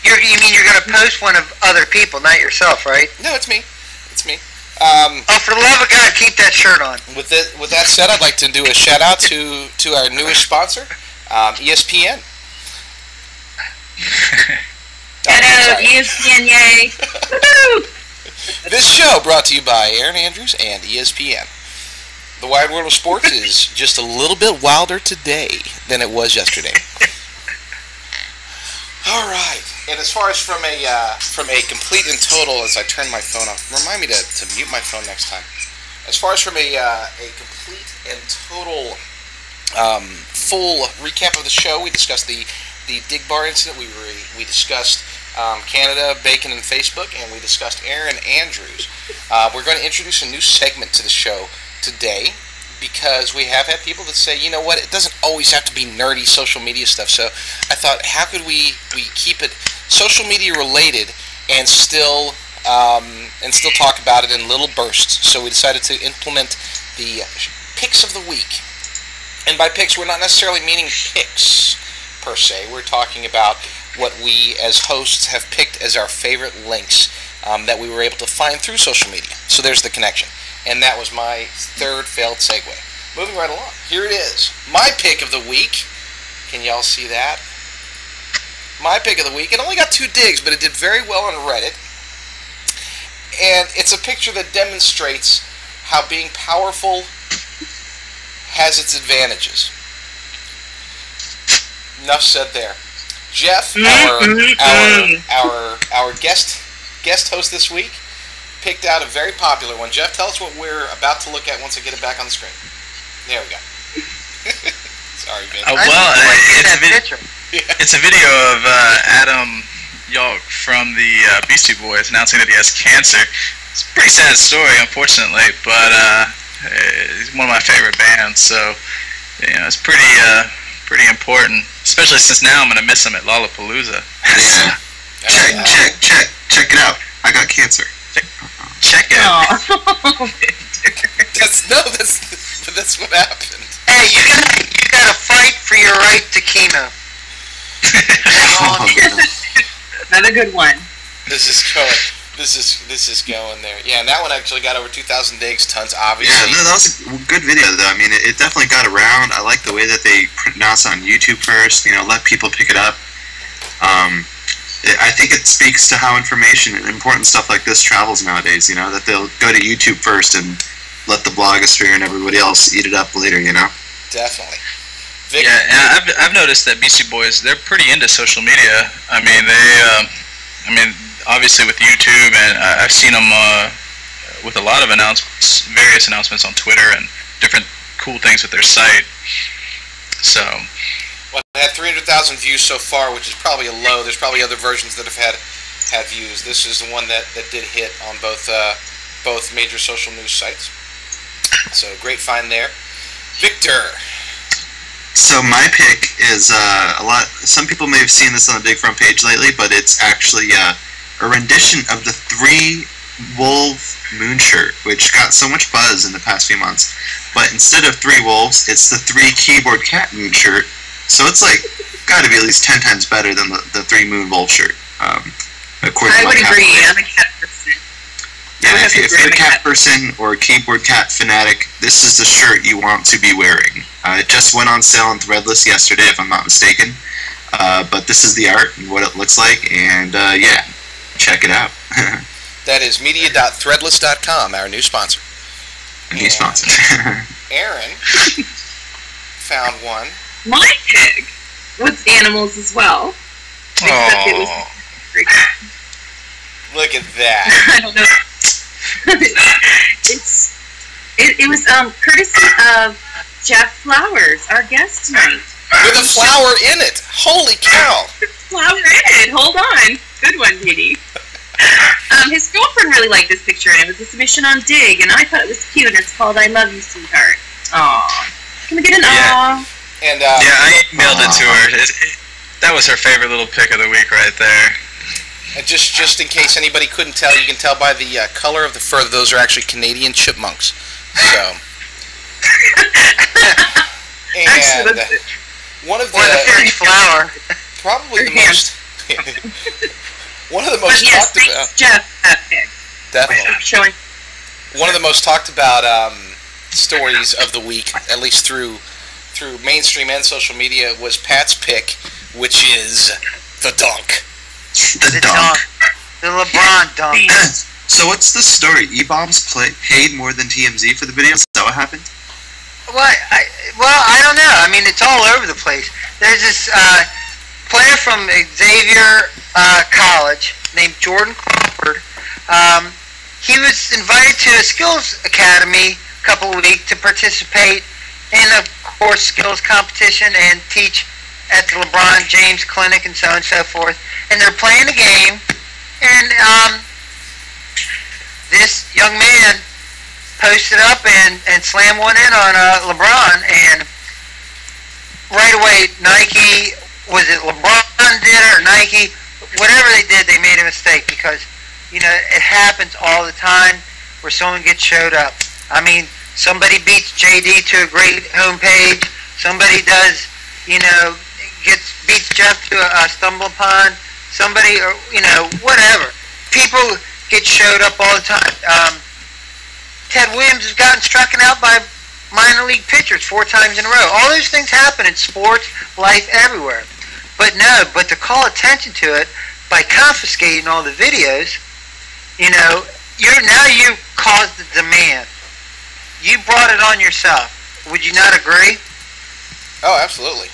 You mean you're going to post one of other people, not yourself, right?
No, it's me. It's me.
For the love of God, keep that shirt on.
With that said, I'd like to do a shout out to our newest sponsor, ESPN.
Hello, ESPN, yay!
This show brought to you by Erin Andrews and ESPN. The wide world of sports is just a little bit wilder today than it was yesterday. All right. And as far as from a complete and total, as I turn my phone off, remind me to mute my phone next time. As far as from a complete and total full recap of the show, we discussed the Diggbar incident. We discussed Canada, Bacon, and Facebook, and we discussed Erin Andrews. We're going to introduce a new segment to the show today, because we have had people that say, you know what, it doesn't always have to be nerdy social media stuff. So I thought, how could we keep it social media related and still talk about it in little bursts? So we decided to implement the picks of the week. And by picks, we're not necessarily meaning picks per se. We're talking about what we as hosts have picked as our favorite links that we were able to find through social media. So there's the connection. And that was my third failed segue. Moving right along. Here it is. My pick of the week. Can y'all see that? My pick of the week. It only got 2 digs, but it did very well on Reddit. And it's a picture that demonstrates how being powerful has its advantages. Enough said there. Jeff, our guest host this week, picked out a very popular one. Jeff, tell us what we're about to look at once I get it back on the screen. There we go. Sorry, Ben.
It's a video of Adam Yolk from the Beastie Boys announcing that he has cancer. It's a pretty sad story, unfortunately, but he's one of my favorite bands, so it's pretty important, especially since now I'm going to miss him at Lollapalooza.
Yeah. Check it out. I got cancer.
Check it.
That's what happened.
Hey, you gotta fight for your right to chemo.
Another good one.
This is going there. Yeah, and that one actually got over 2,000 digs, tons, obviously.
Yeah, no, that was a good video, though. I mean, it definitely got around. I like the way that they announced it on YouTube first. Let people pick it up. I think it speaks to how information and important stuff like this travels nowadays, that they'll go to YouTube first and let the blogosphere and everybody else eat it up later,
Definitely.
Vic? Yeah, and I've noticed that Beastie Boys, they're pretty into social media. I mean, obviously with YouTube, and I've seen them with a lot of various announcements on Twitter and different cool things with their site. So...
Well, it had 300,000 views so far, which is probably a low. There's probably other versions that have had views. This is the one that did hit on both major social news sites. So great find there. Victor.
So my pick is some people may have seen this on the Dig front page lately, but it's actually a rendition of the 3 wolf moon shirt, which got so much buzz in the past few months. But instead of 3 wolves, it's the 3 keyboard cat moon shirt. So it's got to be at least 10 times better than the 3 moon wolf shirt.
I would agree. I'm a cat person.
Yeah, if you're a cat person or a keyboard cat fanatic, this is the shirt you want to be wearing. It just went on sale on Threadless yesterday, if I'm not mistaken. But this is the art and what it looks like, and yeah, check it out.
That is media.threadless.com, our new sponsor.
New sponsor.
Erin found one.
My pick was animals as well. Except it was
look at that.
I don't know. It was courtesy of Jeff Flowers, our guest tonight.
With a flower in it. Holy cow.
Flower in it. Hold on. Good one, Didi. His girlfriend really liked this picture, and it was a submission on Dig, and I thought it was cute, and it's called I Love You, Sweetheart. Aww. Can we get an aww?
And,
I emailed it to her. That was her favorite little pick of the week right there.
And just in case anybody couldn't tell, you can tell by the color of the fur that those are actually Canadian chipmunks. So. And
actually,
one of the
flower.
Probably the most. One of the most talked about.
Jeff, that pick.
Definitely.
Showing.
One of the most talked about stories of the week, at least through mainstream and social media, was Pat's pick, which is the dunk.
The dunk.
The LeBron dunk.
So what's the story? E-Bombs paid more than TMZ for the video? Is that what happened?
Well, I don't know. I mean, it's all over the place. There's this player from Xavier College named Jordan Crawford. He was invited to a skills academy a couple of weeks to participate in a course skills competition and teach at the LeBron James Clinic and so on and so forth. And they're playing a game, and this young man posted up and slammed one in on LeBron, and right away Nike, was it LeBron did it or Nike, whatever they did, they made a mistake, because it happens all the time where someone gets showed up. I mean, somebody beats JD to a great homepage, somebody does, beats Jeff to a stumble upon, somebody, or whatever. People get showed up all the time. Ted Williams has gotten struck out by minor league pitchers 4 times in a row. All those things happen in sports, life, everywhere. But to call attention to it by confiscating all the videos, you caused the demand. You brought it on yourself. Would you not agree?
Oh, absolutely.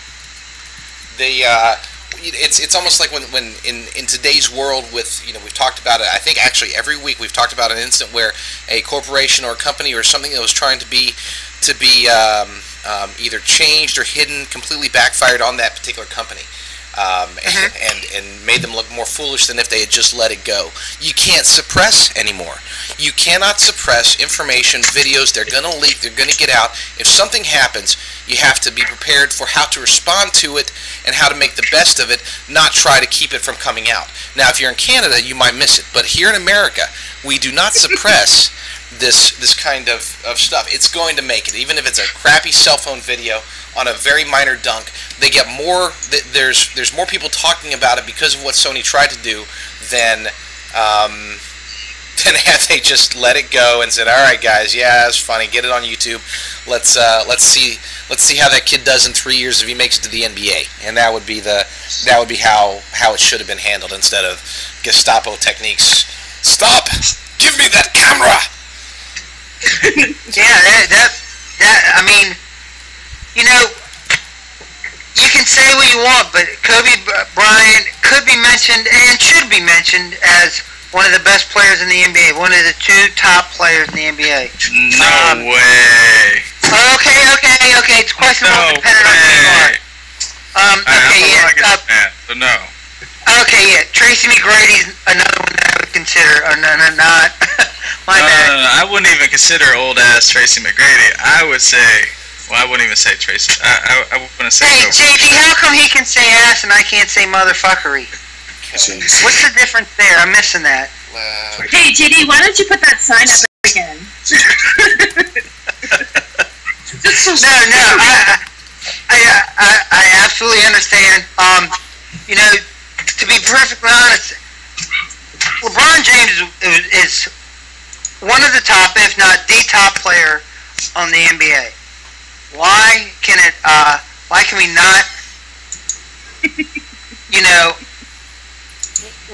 It's almost like when in today's world with, we've talked about it, I think actually every week we've talked about an incident where a corporation or a company or something that was trying to be either changed or hidden completely backfired on that particular company. And made them look more foolish than if they had just let it go. You can't suppress anymore. You cannot suppress information, videos. They're going to leak. They're going to get out. If something happens, you have to be prepared for how to respond to it and how to make the best of it, not try to keep it from coming out. Now, if you're in Canada, you might miss it. But here in America, we do not suppress this kind of stuff. It's going to make it. Even if it's a crappy cell phone video on a very minor dunk, they get more. There's more people talking about it because of what Sony tried to do than had they just let it go and said, "All right, guys, yeah, it's funny. Get it on YouTube. Let's see how that kid does in 3 years if he makes it to the NBA." And that would be how it should have been handled instead of Gestapo techniques. Stop! Give me that camera.
Yeah, that I mean, you can say what you want, but Kobe Bryant could be mentioned and should be mentioned as one of the best players in the NBA, one of the 2 top players in the NBA.
No way.
Okay. It's questionable depending on who you are.
So no.
Okay, yeah. Tracy McGrady's another one that I would consider. Not. My bad.
No. I wouldn't even consider old-ass Tracy McGrady. I would say... Well, I wouldn't even say Tracy. I wouldn't say...
Hey, JD, how come he can say ass and I can't say motherfuckery?
Okay.
What's the difference there? I'm missing that.
Hey, JD, why don't you put that sign up again?
No, I absolutely understand. To be perfectly honest, LeBron James is one of the top, if not the top player on the NBA. Why can we not,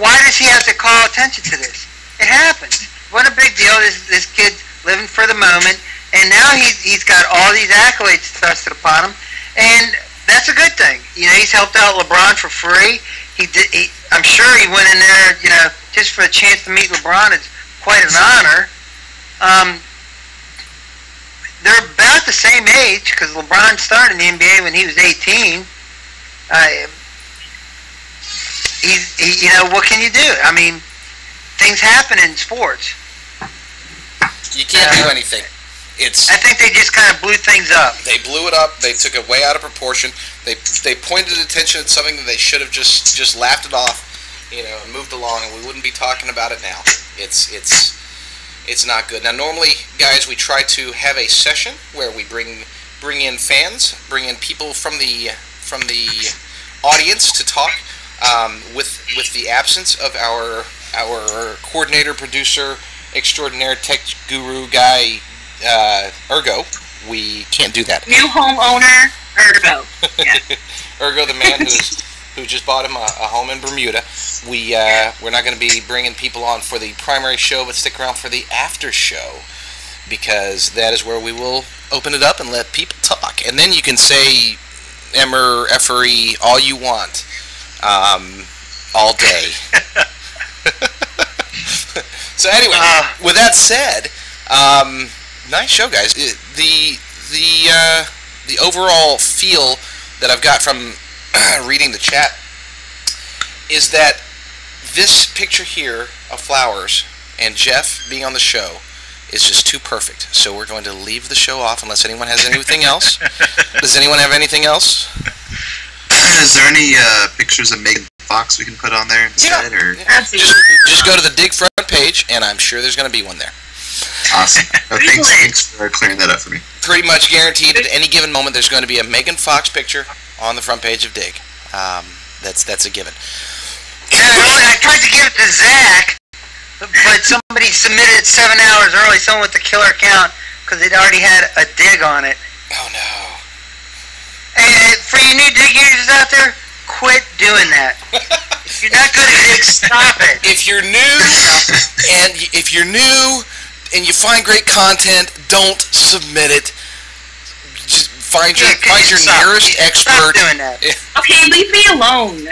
why does he have to call attention to this? It happens. What a big deal. This kid's living for the moment, and now he's got all these accolades thrusted upon him, and that's a good thing. He's helped out LeBron for free. I'm sure he went in there, just for a chance to meet LeBron. It's quite an honor. They're about the same age, because LeBron started in the NBA when he was 18. What can you do? I mean, things happen in sports.
You can't do anything.
I think they just kind of blew things up.
They blew it up. They took it way out of proportion. They pointed attention at something that they should have just laughed it off, and moved along, and we wouldn't be talking about it now. It's not good. Now, normally, guys, we try to have a session where we bring in fans, bring in people from the audience to talk. With the absence of our coordinator, producer, extraordinaire, tech guru guy, Urgo, we can't do that.
New homeowner, Urgo. Yeah.
Urgo, the man who just bought him a home in Bermuda. We're not going to be bringing people on for the primary show, but stick around for the after show, because that is where we will open it up and let people talk. And then you can say Emmer, effery, all you want. all day. So anyway, with that said, nice show, guys. The overall feel that I've got from reading the chat is that this picture here of flowers and Jeff being on the show is just too perfect. So we're going to leave the show off unless anyone has anything else. Does anyone have anything else?
Is there any pictures of Megan Fox we can put on there instead?
Yeah.
Or
Just go to the Digg front page, and I'm sure there's going to be one there.
Awesome. Thanks for clearing that up for me.
Pretty much guaranteed at any given moment there's going to be a Megan Fox picture on the front page of Digg. That's a given.
I tried to give it to Zach, but somebody submitted it 7 hours early, someone with the killer account, because it already had a Digg on it.
Oh no.
And for you new Digg users out there, quit doing that. If you're not good at Digg, stop it.
If you're new and you find great content, don't submit it. Just find your nearest expert.
Stop doing that.
Okay, leave me alone.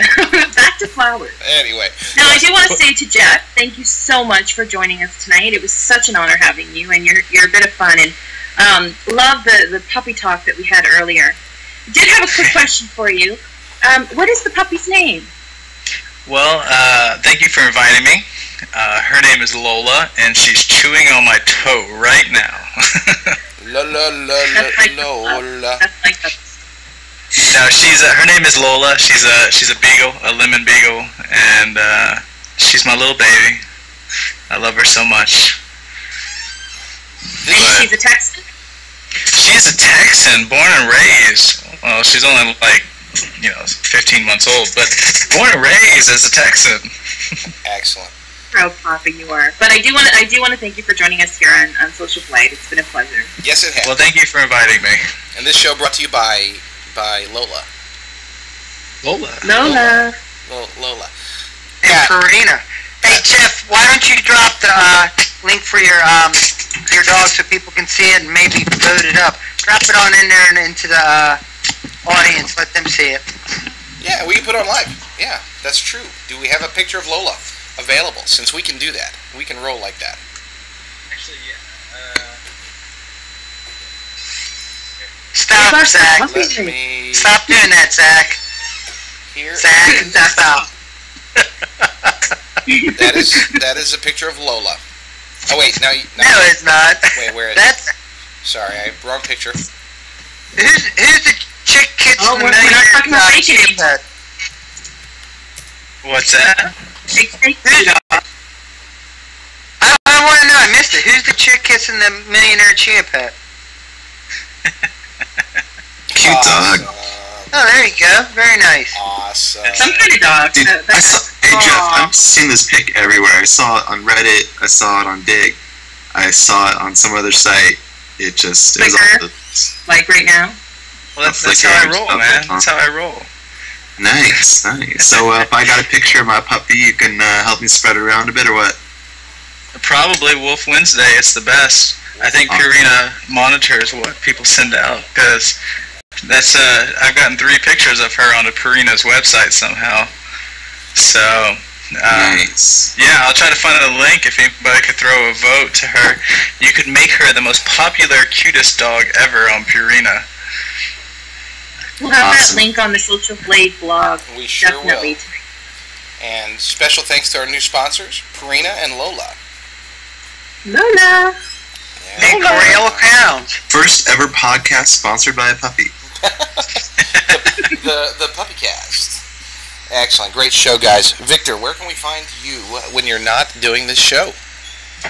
Back to flowers.
Anyway.
Now, I do want to say to Jeff, thank you so much for joining us tonight. It was such an honor having you, and you're a bit of fun. And love the puppy talk that we had earlier. I did have a quick question for you. What is the puppy's name?
Well, thank you for inviting me. Her name is Lola, and she's chewing on my toe right now.
Lola.
That's like that.
No, her name is Lola. She's a beagle, a lemon beagle, and she's my little baby. I love her so much.
And she's a Texan?
She's a Texan, born and raised. Well, she's only 15 months old, but born and raised as a Texan.
Excellent.
Proud papa you are. But I do want to thank you for joining us here on Social Flight. It's been a pleasure.
Yes, it has.
Well, thank you for inviting me.
And this show brought to you by Lola.
Lola.
Lola.
And Farina. Hey Jeff, why don't you drop the link for your dog so people can see it and maybe load it up. Drop it on in there and into the audience. Let them see it.
Yeah, we can put it on live. Yeah, that's true. Do we have a picture of Lola available? Since we can do that, we can roll like that.
Actually, yeah.
Stop, Zach. Stop doing that, Zach.
Here.
Zach, stop.
That is a picture of Lola. Oh wait, no,
it's not.
Wait, where is
That's,
it? Sorry, wrong picture.
Who's the chick kids
Oh,
in the
we're not talking about bacon
Cheetah
anymore.
Pet?
What's that?
I want to know. I missed it. Who's the chick kissing the millionaire Chia Pet?
Cute dog.
Oh, there you go. Very nice.
Awesome.
Some kind of dog.
Dude, hey Jeff, I've seen this pic everywhere. I saw it on Reddit. I saw it on Digg. I saw it on some other site. It was all
Like right now?
Well, that's how I roll, man. That's how I roll.
Nice. So if I got a picture of my puppy, you can help me spread it around a bit, or what?
Probably Wolf Wednesday. It's the best. I think Purina monitors what people send out, because that's I've gotten 3 pictures of her on Purina's website somehow. So
Nice.
yeah, I'll try to find a link if anybody could throw a vote to her. You could make her the most popular, cutest dog ever on Purina.
We'll have
Awesome.
that link on the Social Blade blog.
We sure
Definitely.
will. And special thanks to our new sponsors, Purina and Lola.
Lola.
Hey, Coriel Pounds.
First ever podcast sponsored by a puppy.
the Puppycast. Excellent. Great show, guys. Victor, where can we find you when you're not doing this show?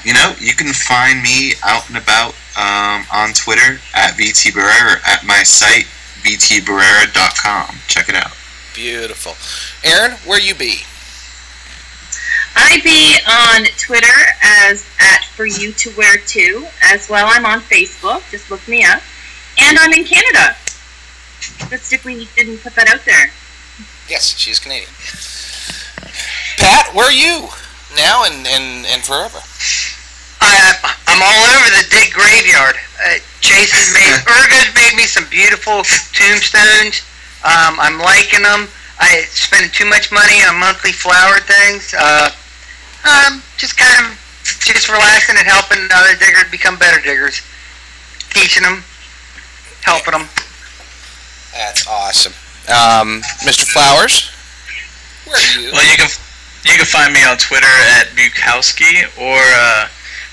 You can find me out and about on Twitter at VTBarrera, or at my site, vtbarrera.com. Check it out.
Beautiful. Erin, where you be?
I be on Twitter as @ForYouToWear2. As well, I'm on Facebook. Just look me up. And I'm in Canada. Just if we didn't put that out there.
Yes, she's Canadian. Pat, where are you now and forever?
I'm all over the Digg graveyard. Urgo's made me some beautiful tombstones. I'm liking them. I spending too much money on monthly flower things. Just kind of just relaxing and helping other diggers become better diggers, teaching them, helping them.
That's awesome. Mr. Flowers, where are you?
Well, you can find me on Twitter at Bukowski, or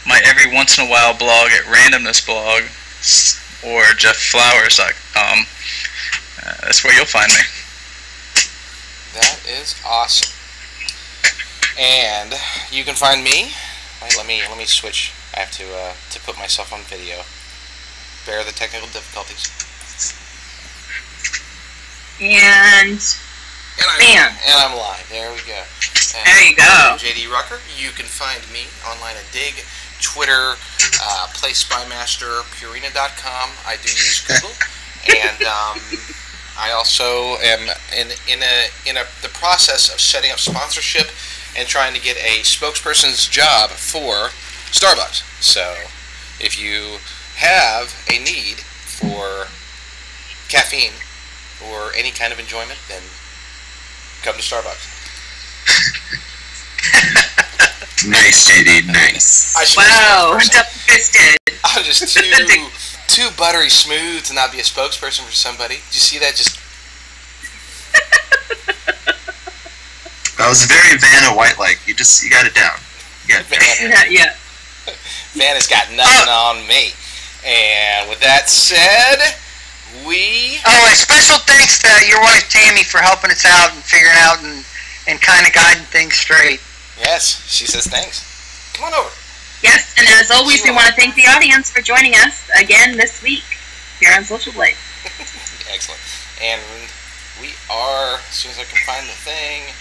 my every once in a while blog at Randomness Blog, or JeffFlowers.com. That's where you'll find me.
That is awesome. And you can find me. Wait, let me switch. I have to put myself on video. Bear the technical difficulties.
And
I'm live. There we go. And
there you go.
I'm JD Rucker. You can find me online at Digg, Twitter, Play Spymaster, Purina.com. I do use Google, and I also am in the process of setting up sponsorship and trying to get a spokesperson's job for Starbucks. So, if you have a need for caffeine or any kind of enjoyment, then come to Starbucks.
Nice, JD, nice.
Wow, double-fisted.
I'm just too buttery smooth to not be a spokesperson for somebody. Did you see that? Just
That was very Vanna White-like. You got it down.
Yeah.
Vanna's got nothing on me. And with that said,
a special thanks to your wife Tammy for helping us out and figuring out and kind of guiding things straight.
Yes, she says thanks. Come on over.
Yes, and as always, we want to thank the audience for joining us again this week here on Social Blade.
Excellent. And we are, as soon as I can find the thing,